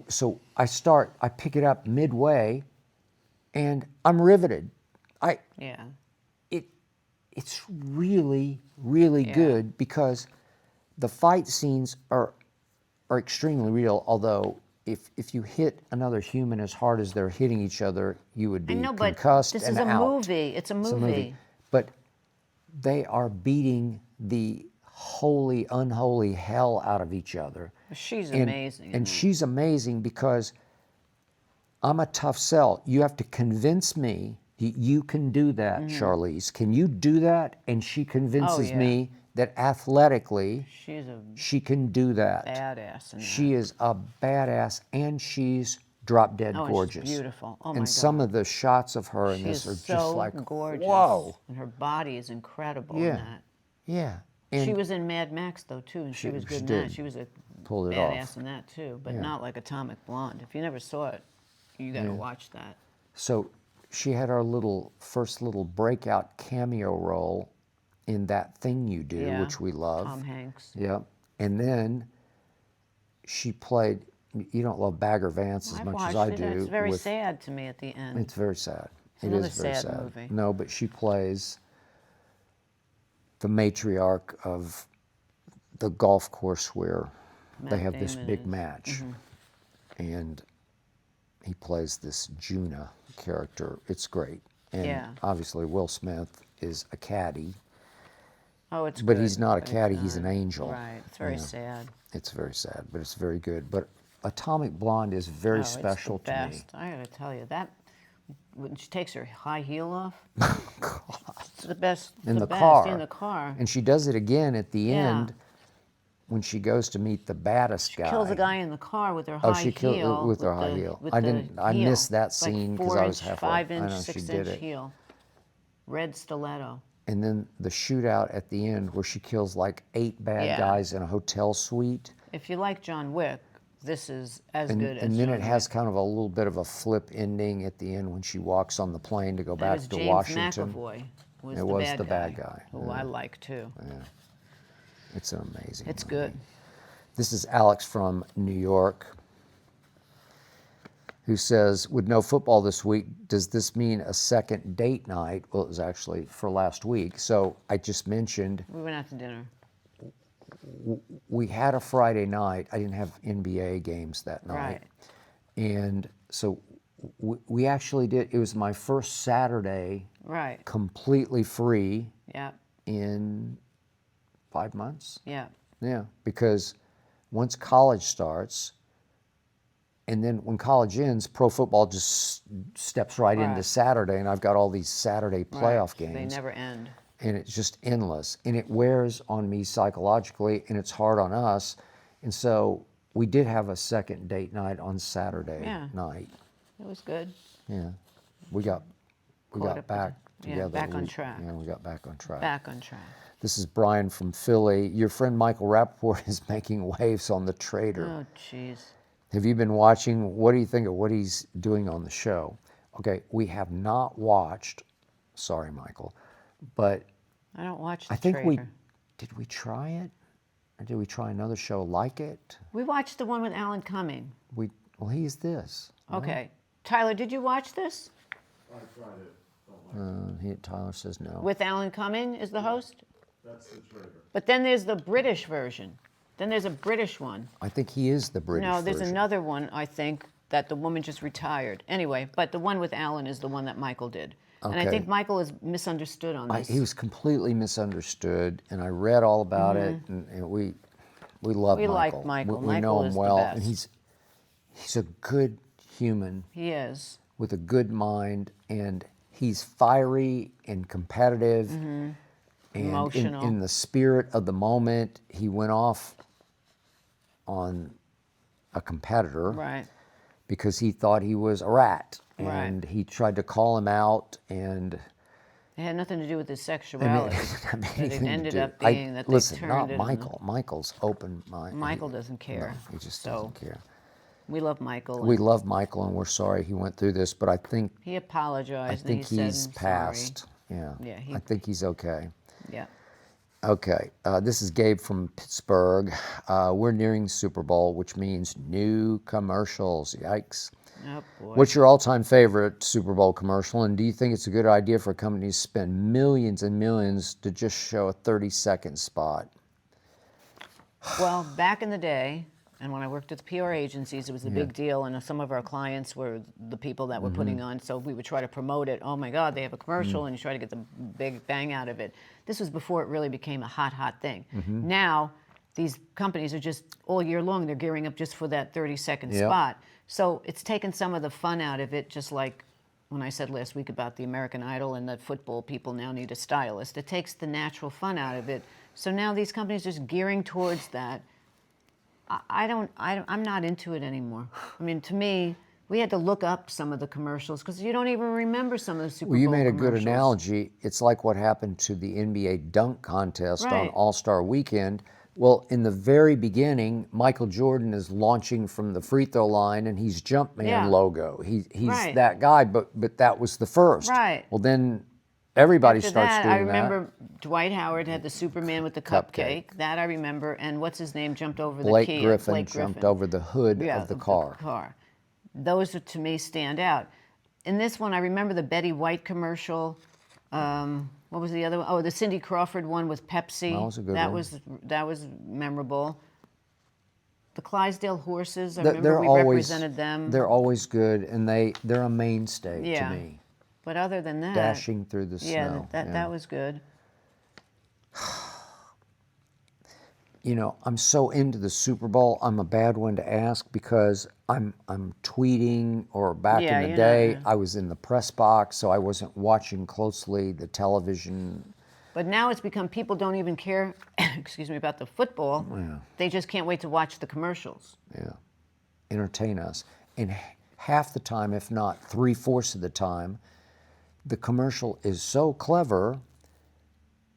Speaker 1: So I pick it up midway, and I'm riveted.
Speaker 2: Yeah.
Speaker 1: It's really, really
Speaker 2: Yeah.
Speaker 1: good because the fight scenes are extremely real. Although if you hit another human as hard as they're hitting each other, you would be
Speaker 2: I know, but
Speaker 1: concussed
Speaker 2: this
Speaker 1: and
Speaker 2: is a
Speaker 1: out.
Speaker 2: movie. It's a
Speaker 1: It's a
Speaker 2: movie.
Speaker 1: But they are beating the holy, unholy hell out of each other.
Speaker 2: She's
Speaker 1: And-
Speaker 2: amazing. in
Speaker 1: And
Speaker 2: that.
Speaker 1: she's amazing because I'm a tough sell. You have to convince me you can do that, Charlize. Can you do that? And she convinces
Speaker 2: yeah.
Speaker 1: me that athletically
Speaker 2: She's a
Speaker 1: she can do that.
Speaker 2: badass. In that.
Speaker 1: She is a badass and she's drop dead
Speaker 2: Oh, and she's
Speaker 1: gorgeous.
Speaker 2: beautiful. Oh, my
Speaker 1: and
Speaker 2: God.
Speaker 1: some of the shots of her in
Speaker 2: She
Speaker 1: this
Speaker 2: is
Speaker 1: are
Speaker 2: so
Speaker 1: just like,
Speaker 2: gorgeous.
Speaker 1: whoa.
Speaker 2: And her body is incredible
Speaker 1: Yeah.
Speaker 2: in that.
Speaker 1: Yeah. And
Speaker 2: She was in Mad Max though too, and she was good
Speaker 1: she
Speaker 2: in
Speaker 1: did.
Speaker 2: that. She was a
Speaker 1: Pulled it
Speaker 2: badass
Speaker 1: off.
Speaker 2: in that too, but
Speaker 1: Yeah.
Speaker 2: not like Atomic Blonde. If you never saw it, you got to watch that.
Speaker 1: So she had our first little breakout cameo role in That Thing You Do,
Speaker 2: Yeah.
Speaker 1: which we love.
Speaker 2: Tom Hanks.
Speaker 1: Yep. And then she played, you don't love Bagger Vance as
Speaker 2: I've
Speaker 1: much as
Speaker 2: watched
Speaker 1: I
Speaker 2: it.
Speaker 1: do.
Speaker 2: It's very
Speaker 1: with-
Speaker 2: sad to me at the end.
Speaker 1: It's very sad. It
Speaker 2: another
Speaker 1: is very
Speaker 2: sad
Speaker 1: sad.
Speaker 2: movie.
Speaker 1: No, but she plays the matriarch of the golf course where they
Speaker 2: Matt
Speaker 1: have this
Speaker 2: Damon
Speaker 1: big
Speaker 2: is.
Speaker 1: match. And he plays this Juna character. It's great. And
Speaker 2: Yeah.
Speaker 1: obviously Will Smith is a caddy.
Speaker 2: Oh, it's
Speaker 1: But
Speaker 2: good.
Speaker 1: he's not a
Speaker 2: But
Speaker 1: caddy, he's an
Speaker 2: not.
Speaker 1: angel.
Speaker 2: Right. It's very
Speaker 1: Yeah.
Speaker 2: sad.
Speaker 1: It's very sad, but it's very good. But Atomic Blonde is very
Speaker 2: Oh,
Speaker 1: special
Speaker 2: it's the
Speaker 1: to me.
Speaker 2: best. I gotta tell you that when she takes her high heel off, it's the best.
Speaker 1: In the
Speaker 2: best,
Speaker 1: car.
Speaker 2: In the car.
Speaker 1: And she does it again at the
Speaker 2: Yeah.
Speaker 1: end when she goes to meet the baddest guy.
Speaker 2: Kills a guy in the car with her high
Speaker 1: Oh, she killed
Speaker 2: heel.
Speaker 1: with her high heel.
Speaker 2: With
Speaker 1: I
Speaker 2: the
Speaker 1: didn't. I
Speaker 2: heel.
Speaker 1: missed that
Speaker 2: It's like
Speaker 1: scene because I was
Speaker 2: 4-inch,
Speaker 1: halfway.
Speaker 2: 5-inch,
Speaker 1: I know she did
Speaker 2: 6-inch
Speaker 1: it.
Speaker 2: heel. Red stiletto.
Speaker 1: And then the shootout at the end where she kills like 8 bad
Speaker 2: Yeah.
Speaker 1: guys in a hotel suite.
Speaker 2: If you like John Wick, this is as
Speaker 1: And,
Speaker 2: good as
Speaker 1: and then
Speaker 2: John
Speaker 1: it has
Speaker 2: Wick.
Speaker 1: kind of a little bit of a flip ending at the end when she walks on the plane to go
Speaker 2: That
Speaker 1: back
Speaker 2: was
Speaker 1: to
Speaker 2: James
Speaker 1: Washington.
Speaker 2: McAvoy was
Speaker 1: It
Speaker 2: the
Speaker 1: was
Speaker 2: bad
Speaker 1: the
Speaker 2: guy,
Speaker 1: bad guy.
Speaker 2: who I like too.
Speaker 1: It's an amazing
Speaker 2: It's
Speaker 1: movie.
Speaker 2: good.
Speaker 1: This is Alex from New York who says, with no football this week, does this mean a second date night? Well, it was actually for last week. So I just mentioned
Speaker 2: We went out to dinner.
Speaker 1: we had a Friday night. I didn't have NBA games that night.
Speaker 2: Right.
Speaker 1: And so we actually did, it was my first Saturday
Speaker 2: Right.
Speaker 1: completely free
Speaker 2: Yeah.
Speaker 1: in 5 months.
Speaker 2: Yeah.
Speaker 1: Yeah, because once college starts, and then when college ends, pro football just steps right into
Speaker 2: Right.
Speaker 1: Saturday, and I've got all these Saturday playoff
Speaker 2: Right. They
Speaker 1: games,
Speaker 2: never end.
Speaker 1: and it's just endless, and it wears on me psychologically, and it's hard on us, and so we did have a second date night on Saturday
Speaker 2: Yeah.
Speaker 1: night.
Speaker 2: It was good.
Speaker 1: Yeah, we got
Speaker 2: Caught up
Speaker 1: back
Speaker 2: with it. Yeah,
Speaker 1: together.
Speaker 2: back on track.
Speaker 1: Yeah, we got back on track.
Speaker 2: Back on track.
Speaker 1: This is Brian from Philly. Your friend Michael Rappaport is making waves on The Trader.
Speaker 2: Oh, jeez.
Speaker 1: Have you been watching? What do you think of what he's doing on the show? Okay, we have not watched, sorry, Michael, but
Speaker 2: I don't watch The
Speaker 1: I think
Speaker 2: Trader.
Speaker 1: did we try it? Or did we try another show like it?
Speaker 2: We watched the one with Alan Cumming.
Speaker 1: Well, he's this.
Speaker 2: Okay. Tyler, did you watch this?
Speaker 3: I tried it. Don't like it.
Speaker 1: Tyler says no.
Speaker 2: With Alan Cumming as the host?
Speaker 3: That's the traitor.
Speaker 2: But then there's the British version. Then there's a British one.
Speaker 1: I think he is the British
Speaker 2: No, there's
Speaker 1: version.
Speaker 2: another one, I think, that the woman just retired. Anyway, but the one with Alan is the one that Michael did. And I
Speaker 1: Okay.
Speaker 2: think Michael is misunderstood on this.
Speaker 1: He was completely misunderstood, and I read all about it, and we love
Speaker 2: We
Speaker 1: Michael.
Speaker 2: like Michael.
Speaker 1: We
Speaker 2: Michael
Speaker 1: know him
Speaker 2: is the
Speaker 1: well,
Speaker 2: best.
Speaker 1: and he's a good human
Speaker 2: He is.
Speaker 1: with a good mind, and he's fiery and competitive. And
Speaker 2: Emotional.
Speaker 1: in the spirit of the moment, he went off on a competitor
Speaker 2: Right.
Speaker 1: because he thought he was a rat,
Speaker 2: Right.
Speaker 1: and he tried to call him out, and
Speaker 2: It had nothing to do with his sexuality.
Speaker 1: I mean,
Speaker 2: but it
Speaker 1: anything to
Speaker 2: ended
Speaker 1: do-
Speaker 2: up being that they
Speaker 1: listen,
Speaker 2: turned
Speaker 1: not
Speaker 2: it.
Speaker 1: Michael. Michael's open mind.
Speaker 2: Michael doesn't care.
Speaker 1: No, he just
Speaker 2: So
Speaker 1: doesn't care.
Speaker 2: we love Michael.
Speaker 1: We
Speaker 2: and
Speaker 1: love Michael, and we're sorry he went through this, but I think
Speaker 2: he apologized.
Speaker 1: he's
Speaker 2: and he said,
Speaker 1: past. Yeah.
Speaker 2: Yeah,
Speaker 1: I think he's okay.
Speaker 2: Sorry. Yeah.
Speaker 1: Okay, this is Gabe from Pittsburgh. We're nearing the Super Bowl, which means new commercials. Yikes.
Speaker 2: Oh, boy.
Speaker 1: What's your all-time favorite Super Bowl commercial, and do you think it's a good idea for companies to spend millions and millions to just show a 30-second spot?
Speaker 2: Well, back in the day, and when I worked at the PR agencies, it was a big deal, and some of our clients were the people that were putting on, so we would try to promote it. Oh my God, they have a commercial, and you try to get the big bang out of it. This was before it really became a hot thing. Now, these companies are just all year long, they're gearing up just for that 30-second
Speaker 1: Yep.
Speaker 2: spot. So it's taken some of the fun out of it, just like when I said last week about the American Idol and that football people now need a stylist. It takes the natural fun out of it. So now these companies are just gearing towards that. I'm not into it anymore. I mean, to me, we had to look up some of the commercials because you don't even remember some of the Super
Speaker 1: Well, you
Speaker 2: Bowl
Speaker 1: made a good
Speaker 2: commercials.
Speaker 1: analogy. It's like what happened to the NBA dunk contest on
Speaker 2: Right.
Speaker 1: All-Star Weekend. Well, in the very beginning, Michael Jordan is launching from the free throw line, and he's Jumpman
Speaker 2: Yeah.
Speaker 1: logo. He's
Speaker 2: Right.
Speaker 1: that guy, but that was the first.
Speaker 2: Right.
Speaker 1: Well, then everybody
Speaker 2: After
Speaker 1: starts
Speaker 2: that,
Speaker 1: doing
Speaker 2: I remember Dwight Howard had the Superman with the
Speaker 1: Cupcake.
Speaker 2: cupcake. That I remember. And what's his name jumped over
Speaker 1: that. Blake
Speaker 2: the key.
Speaker 1: Griffin jumped over the hood of the car.
Speaker 2: Those are, to me, stand out. In this one, I remember the Betty White commercial. What What was the other one? Oh, the Cindy Crawford one with Pepsi.
Speaker 1: That was a good one.
Speaker 2: That was memorable. The Clydesdale horses. I
Speaker 1: They're
Speaker 2: remember we
Speaker 1: always,
Speaker 2: represented them.
Speaker 1: They're always good, and they're a mainstay
Speaker 2: Yeah.
Speaker 1: to me.
Speaker 2: But other than that,
Speaker 1: Dashing through the
Speaker 2: yeah,
Speaker 1: snow.
Speaker 2: that was good.
Speaker 1: You know, I'm so into the Super Bowl. I'm a bad one to ask because I'm tweeting, or back
Speaker 2: Yeah,
Speaker 1: in the
Speaker 2: you're
Speaker 1: day,
Speaker 2: not,
Speaker 1: I was in the press box, so I wasn't watching closely the television.
Speaker 2: But now it's become people don't even care, excuse me, about the football.
Speaker 1: Yeah.
Speaker 2: They just can't wait to watch the commercials.
Speaker 1: Yeah, entertain us. And half the time, if not 3/4 of the time, the commercial is so clever,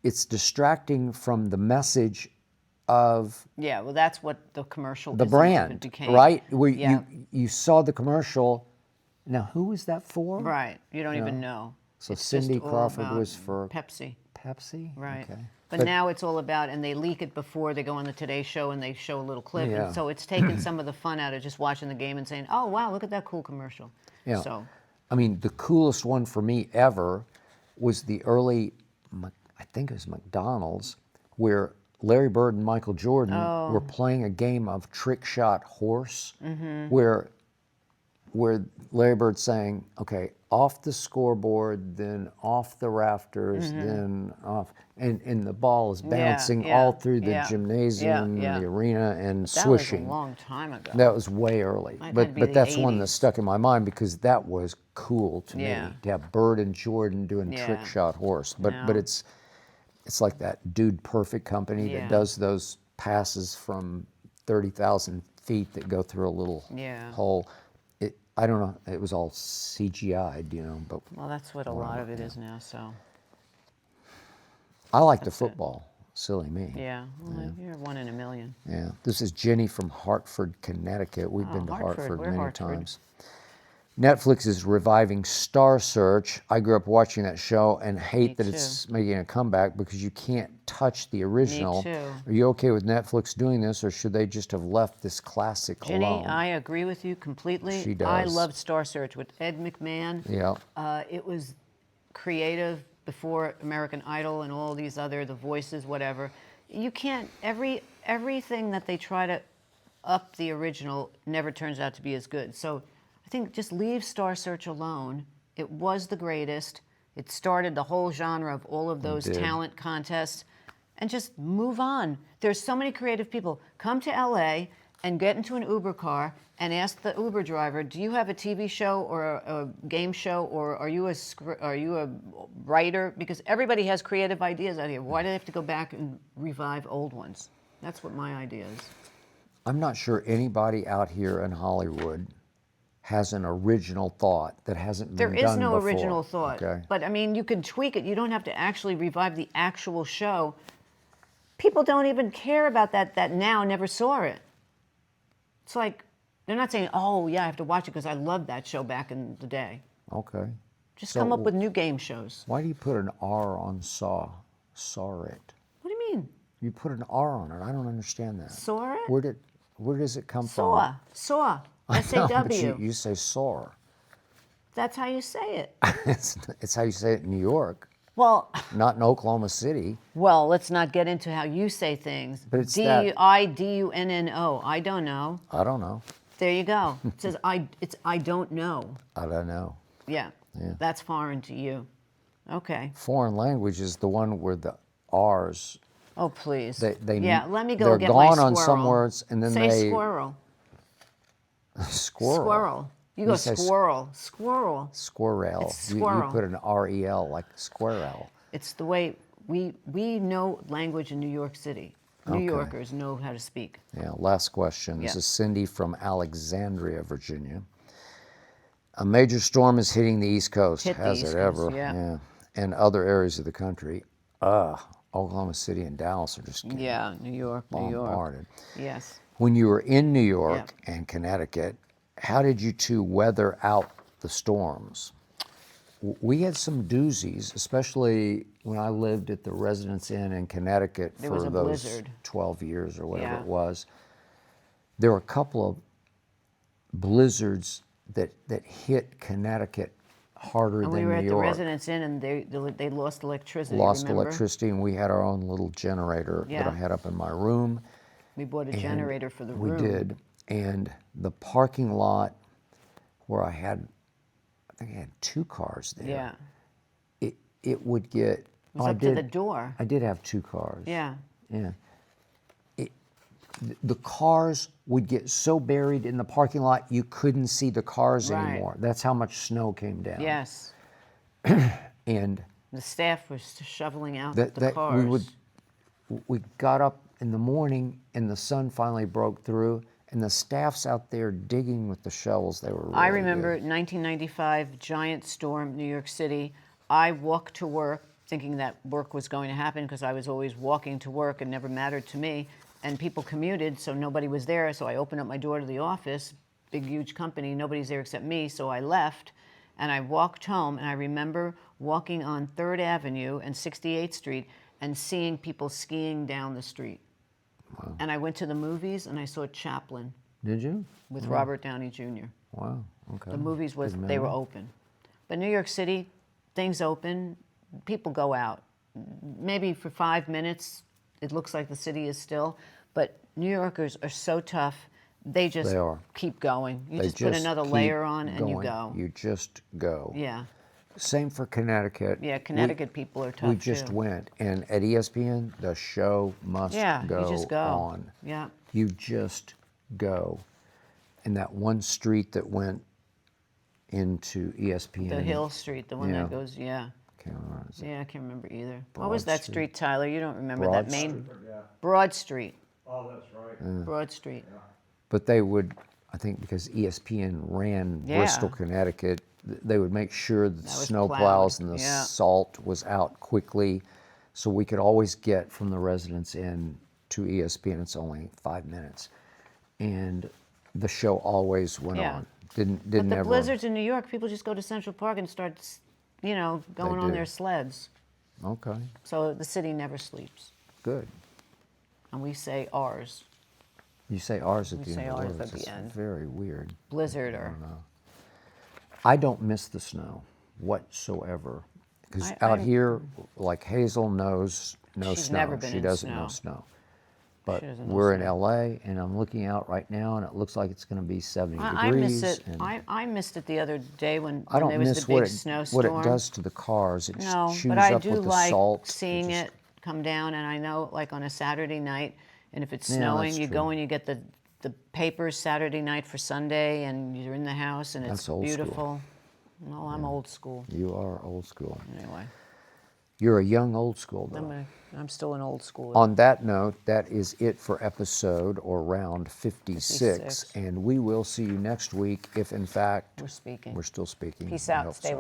Speaker 1: it's distracting from the message of
Speaker 2: Yeah, well, that's what the commercial
Speaker 1: the
Speaker 2: is
Speaker 1: brand,
Speaker 2: became.
Speaker 1: right? Where
Speaker 2: Yeah.
Speaker 1: you saw the commercial. Now, who was that for?
Speaker 2: Right. You don't even know.
Speaker 1: So
Speaker 2: It's just
Speaker 1: Cindy
Speaker 2: all
Speaker 1: Crawford
Speaker 2: about
Speaker 1: was for
Speaker 2: Pepsi.
Speaker 1: Pepsi?
Speaker 2: Right.
Speaker 1: Okay.
Speaker 2: But now it's all about, and they leak it before they go on the Today Show and they show a little clip.
Speaker 1: Yeah.
Speaker 2: And so it's taken some of the fun out of just watching the game and saying, oh, wow, look at that cool commercial.
Speaker 1: Yeah.
Speaker 2: So,
Speaker 1: I mean, the coolest one for me ever was the early, I think it was McDonald's, where Larry Bird and Michael Jordan were playing a game of trick shot horse, where Larry Bird's saying, okay, off the scoreboard, then off the rafters, then off, and the ball is bouncing all through the gymnasium,
Speaker 2: yeah.
Speaker 1: the arena, and
Speaker 2: that
Speaker 1: swishing.
Speaker 2: was a long time ago.
Speaker 1: That was way early,
Speaker 2: Might be
Speaker 1: but
Speaker 2: the
Speaker 1: that's one that
Speaker 2: 80s.
Speaker 1: stuck in my mind because that was cool to
Speaker 2: Yeah.
Speaker 1: me to have Bird and Jordan doing trick
Speaker 2: Yeah.
Speaker 1: shot horse. But
Speaker 2: No.
Speaker 1: it's like that Dude Perfect company
Speaker 2: Yeah.
Speaker 1: that does those passes from 30,000 feet that go through a little
Speaker 2: Yeah.
Speaker 1: hole. I don't know. It was all CGI'd, you know. But
Speaker 2: Well, that's what a lot of it is now, so,
Speaker 1: I like the
Speaker 2: That's it.
Speaker 1: football. Silly me.
Speaker 2: yeah. Well, you're one in a million.
Speaker 1: Yeah. This is Jenny from Hartford, Connecticut. We've been to
Speaker 2: Hartford.
Speaker 1: Hartford
Speaker 2: We're
Speaker 1: many
Speaker 2: Hartford.
Speaker 1: times. Netflix is reviving Star Search. I grew up watching that show and hate
Speaker 2: Me
Speaker 1: that
Speaker 2: too.
Speaker 1: it's making a comeback because you can't touch the original.
Speaker 2: too.
Speaker 1: Are you okay with Netflix doing this, or should they just have left this classic
Speaker 2: Jenny,
Speaker 1: alone?
Speaker 2: I agree with you completely.
Speaker 1: She
Speaker 2: I
Speaker 1: does.
Speaker 2: loved Star Search with Ed McMahon.
Speaker 1: Yeah.
Speaker 2: It was creative before American Idol and all these other, The Voices, whatever. You can't, everything that they try to up the original never turns out to be as good. So I think just leave Star Search alone. It was the greatest. It started the whole genre of all of those
Speaker 1: did.
Speaker 2: talent contests. And just move on. There's so many creative people. Come to LA and get into an Uber car and ask the Uber driver, do you have a TV show or a game show, or are you a writer? Because everybody has creative ideas out here. Why do they have to go back and revive old ones? That's what my idea is.
Speaker 1: I'm not sure anybody out here in Hollywood has an original thought that hasn't been
Speaker 2: There
Speaker 1: done
Speaker 2: is no
Speaker 1: before.
Speaker 2: original thought.
Speaker 1: Okay.
Speaker 2: But I mean, you can tweak it. You don't have to actually revive the actual show. People don't even care about that now never saw it. It's like, they're not saying, oh, yeah, I have to watch it because I loved that show back in the day.
Speaker 1: Okay.
Speaker 2: Just
Speaker 1: So
Speaker 2: come up with new game shows.
Speaker 1: Why do you put an R on saw? Saw it.
Speaker 2: What do you mean?
Speaker 1: You put an R on it. I don't understand that.
Speaker 2: Saw it?
Speaker 1: Where does it come
Speaker 2: Saw.
Speaker 1: from?
Speaker 2: Saw.
Speaker 1: I know, but
Speaker 2: S-A-W.
Speaker 1: you say saw.
Speaker 2: That's how you say it.
Speaker 1: It's how you say it in New York,
Speaker 2: Well,
Speaker 1: not in Oklahoma City.
Speaker 2: let's not get into how you say things.
Speaker 1: But it's that-
Speaker 2: D-I-D-U-N-N-O. I don't know.
Speaker 1: I don't know.
Speaker 2: There you go. It says I don't know.
Speaker 1: I don't know.
Speaker 2: Yeah.
Speaker 1: Yeah.
Speaker 2: That's foreign to you. Okay.
Speaker 1: Foreign language is the one where the R's.
Speaker 2: Oh, please.
Speaker 1: They
Speaker 2: yeah, let me go
Speaker 1: they're
Speaker 2: get my
Speaker 1: gone
Speaker 2: squirrel.
Speaker 1: on some words, and then
Speaker 2: Say
Speaker 1: they
Speaker 2: squirrel.
Speaker 1: Squirrel.
Speaker 2: Squirrel. You go
Speaker 1: say
Speaker 2: squirrel. Squirrel.
Speaker 1: Squirrel.
Speaker 2: It's
Speaker 1: You
Speaker 2: squirrel.
Speaker 1: put an R-E-L like squirrel.
Speaker 2: It's the way we know language in New York City. New
Speaker 1: Okay.
Speaker 2: Yorkers know how to speak.
Speaker 1: Yeah. Last question. This
Speaker 2: Yeah.
Speaker 1: is Cindy from Alexandria, Virginia. A major storm is hitting the East Coast.
Speaker 2: Hit the
Speaker 1: Has
Speaker 2: East
Speaker 1: it
Speaker 2: Coast,
Speaker 1: ever?
Speaker 2: yeah.
Speaker 1: And other areas of the country. Oklahoma City and Dallas are just getting
Speaker 2: Yeah, New York, New York.
Speaker 1: bombarded.
Speaker 2: Yes.
Speaker 1: When you were in New York and Connecticut, how did you two weather out the storms? We had some doozies, especially when I lived at the Residence Inn in Connecticut
Speaker 2: There
Speaker 1: for
Speaker 2: was a
Speaker 1: those
Speaker 2: blizzard.
Speaker 1: 12 years or whatever
Speaker 2: Yeah.
Speaker 1: it was. There were a couple of blizzards that hit Connecticut harder
Speaker 2: And
Speaker 1: than
Speaker 2: we were
Speaker 1: New
Speaker 2: at the
Speaker 1: York.
Speaker 2: Residence Inn, and they lost electricity.
Speaker 1: Lost
Speaker 2: remember?
Speaker 1: electricity, and we had our own little generator that
Speaker 2: Yeah.
Speaker 1: I had up in my room.
Speaker 2: We bought a generator for the
Speaker 1: We
Speaker 2: room.
Speaker 1: did. And the parking lot where I think I had 2 cars there.
Speaker 2: Yeah.
Speaker 1: It would get.
Speaker 2: It was up to the door.
Speaker 1: I did have 2 cars.
Speaker 2: Yeah.
Speaker 1: Yeah. The cars would get so buried in the parking lot you couldn't see the cars
Speaker 2: Right.
Speaker 1: anymore. That's how much snow came down.
Speaker 2: Yes.
Speaker 1: And
Speaker 2: The staff was shoveling out
Speaker 1: that
Speaker 2: the cars.
Speaker 1: we got up in the morning and the sun finally broke through and the staff's out there digging with the shovels. They were really
Speaker 2: I remember
Speaker 1: good.
Speaker 2: 1995, giant storm, New York City. I walked to work thinking that work was going to happen because I was always walking to work and never mattered to me. And people commuted, so nobody was there. So I opened up my door to the office, big, huge company. Nobody's there except me. So I left and I walked home. And I remember walking on 3rd Avenue and 68th Street and seeing people skiing down the street. Wow. And I went to the movies and I saw Chaplin
Speaker 1: Did you?
Speaker 2: with Robert Downey Jr.
Speaker 1: Wow. Okay.
Speaker 2: The movies was
Speaker 1: Good
Speaker 2: they were
Speaker 1: memory.
Speaker 2: open, but New York City, things open, people go out. Maybe for 5 minutes, it looks like the city is still, but New Yorkers are so tough. They just
Speaker 1: They are.
Speaker 2: keep going. You
Speaker 1: They
Speaker 2: just put another
Speaker 1: keep
Speaker 2: layer on and you
Speaker 1: going.
Speaker 2: go.
Speaker 1: You just go.
Speaker 2: Yeah,
Speaker 1: Same for Connecticut.
Speaker 2: yeah. Connecticut people are tough
Speaker 1: We just
Speaker 2: too.
Speaker 1: went, and at ESPN, the show must
Speaker 2: Yeah,
Speaker 1: go
Speaker 2: you just go.
Speaker 1: on.
Speaker 2: Yeah.
Speaker 1: You just go. And that one street that went into ESPN.
Speaker 2: The Hill Street, the one
Speaker 1: Yeah.
Speaker 2: that goes. Yeah,
Speaker 1: Can't remember. Is it
Speaker 2: yeah. I can't remember either. What
Speaker 1: Broad
Speaker 2: was that
Speaker 1: Street?
Speaker 2: street, Tyler? You don't remember
Speaker 1: Broad
Speaker 2: that main
Speaker 1: Street.
Speaker 2: Broad Street.
Speaker 3: Oh, that's right.
Speaker 2: Broad Street.
Speaker 1: But they would, I think, because ESPN ran
Speaker 2: Yeah.
Speaker 1: Bristol, Connecticut, they would make sure that the
Speaker 2: was
Speaker 1: snow
Speaker 2: plowed.
Speaker 1: plows and the
Speaker 2: Yeah.
Speaker 1: salt was out quickly, so we could always get from the Residence Inn to ESPN. It's only 5 minutes, and the show always went
Speaker 2: Yeah.
Speaker 1: on. Didn't
Speaker 2: But the
Speaker 1: ever.
Speaker 2: blizzards in New York, people just go to Central Park and start, going on
Speaker 1: do.
Speaker 2: their sleds.
Speaker 1: Okay,
Speaker 2: So the city never sleeps.
Speaker 1: good.
Speaker 2: And we say ours,
Speaker 1: You say ours at
Speaker 2: We
Speaker 1: the
Speaker 2: say
Speaker 1: end of
Speaker 2: ours
Speaker 1: words.
Speaker 2: at the
Speaker 1: It's
Speaker 2: end.
Speaker 1: very weird.
Speaker 2: blizzard or.
Speaker 1: I don't miss the snow whatsoever. Because
Speaker 2: I-
Speaker 1: out
Speaker 2: I'm-
Speaker 1: here, like Hazel knows no
Speaker 2: She's
Speaker 1: snow.
Speaker 2: never been
Speaker 1: She
Speaker 2: in
Speaker 1: doesn't know
Speaker 2: snow.
Speaker 1: snow. But
Speaker 2: She doesn't know
Speaker 1: we're in
Speaker 2: snow.
Speaker 1: LA, and I'm looking out right now, and it looks like it's going to be 70
Speaker 2: I
Speaker 1: degrees.
Speaker 2: miss it.
Speaker 1: and
Speaker 2: I missed it the other day when
Speaker 1: I don't
Speaker 2: there was
Speaker 1: miss
Speaker 2: the big
Speaker 1: what it
Speaker 2: snowstorm.
Speaker 1: does to the cars. It
Speaker 2: No,
Speaker 1: just chews
Speaker 2: but I
Speaker 1: up
Speaker 2: do
Speaker 1: with the
Speaker 2: like
Speaker 1: salt.
Speaker 2: seeing
Speaker 1: just-
Speaker 2: it come down. And I know, like on a Saturday night, and if it's
Speaker 1: Yeah,
Speaker 2: snowing,
Speaker 1: that's
Speaker 2: you
Speaker 1: true.
Speaker 2: go and you get the papers Saturday night for Sunday, and you're in the house, and it's
Speaker 1: That's old school.
Speaker 2: beautiful. No, I'm old school.
Speaker 1: You are old school.
Speaker 2: Anyway,
Speaker 1: You're a young old school, though.
Speaker 2: I'm still an old schooler.
Speaker 1: On that note, that is it for episode or round 56.
Speaker 2: 56.
Speaker 1: And we will see you next week if, in fact,
Speaker 2: We're speaking.
Speaker 1: we're still speaking.
Speaker 2: Peace
Speaker 1: I
Speaker 2: out.
Speaker 1: hope
Speaker 2: Stay
Speaker 1: so.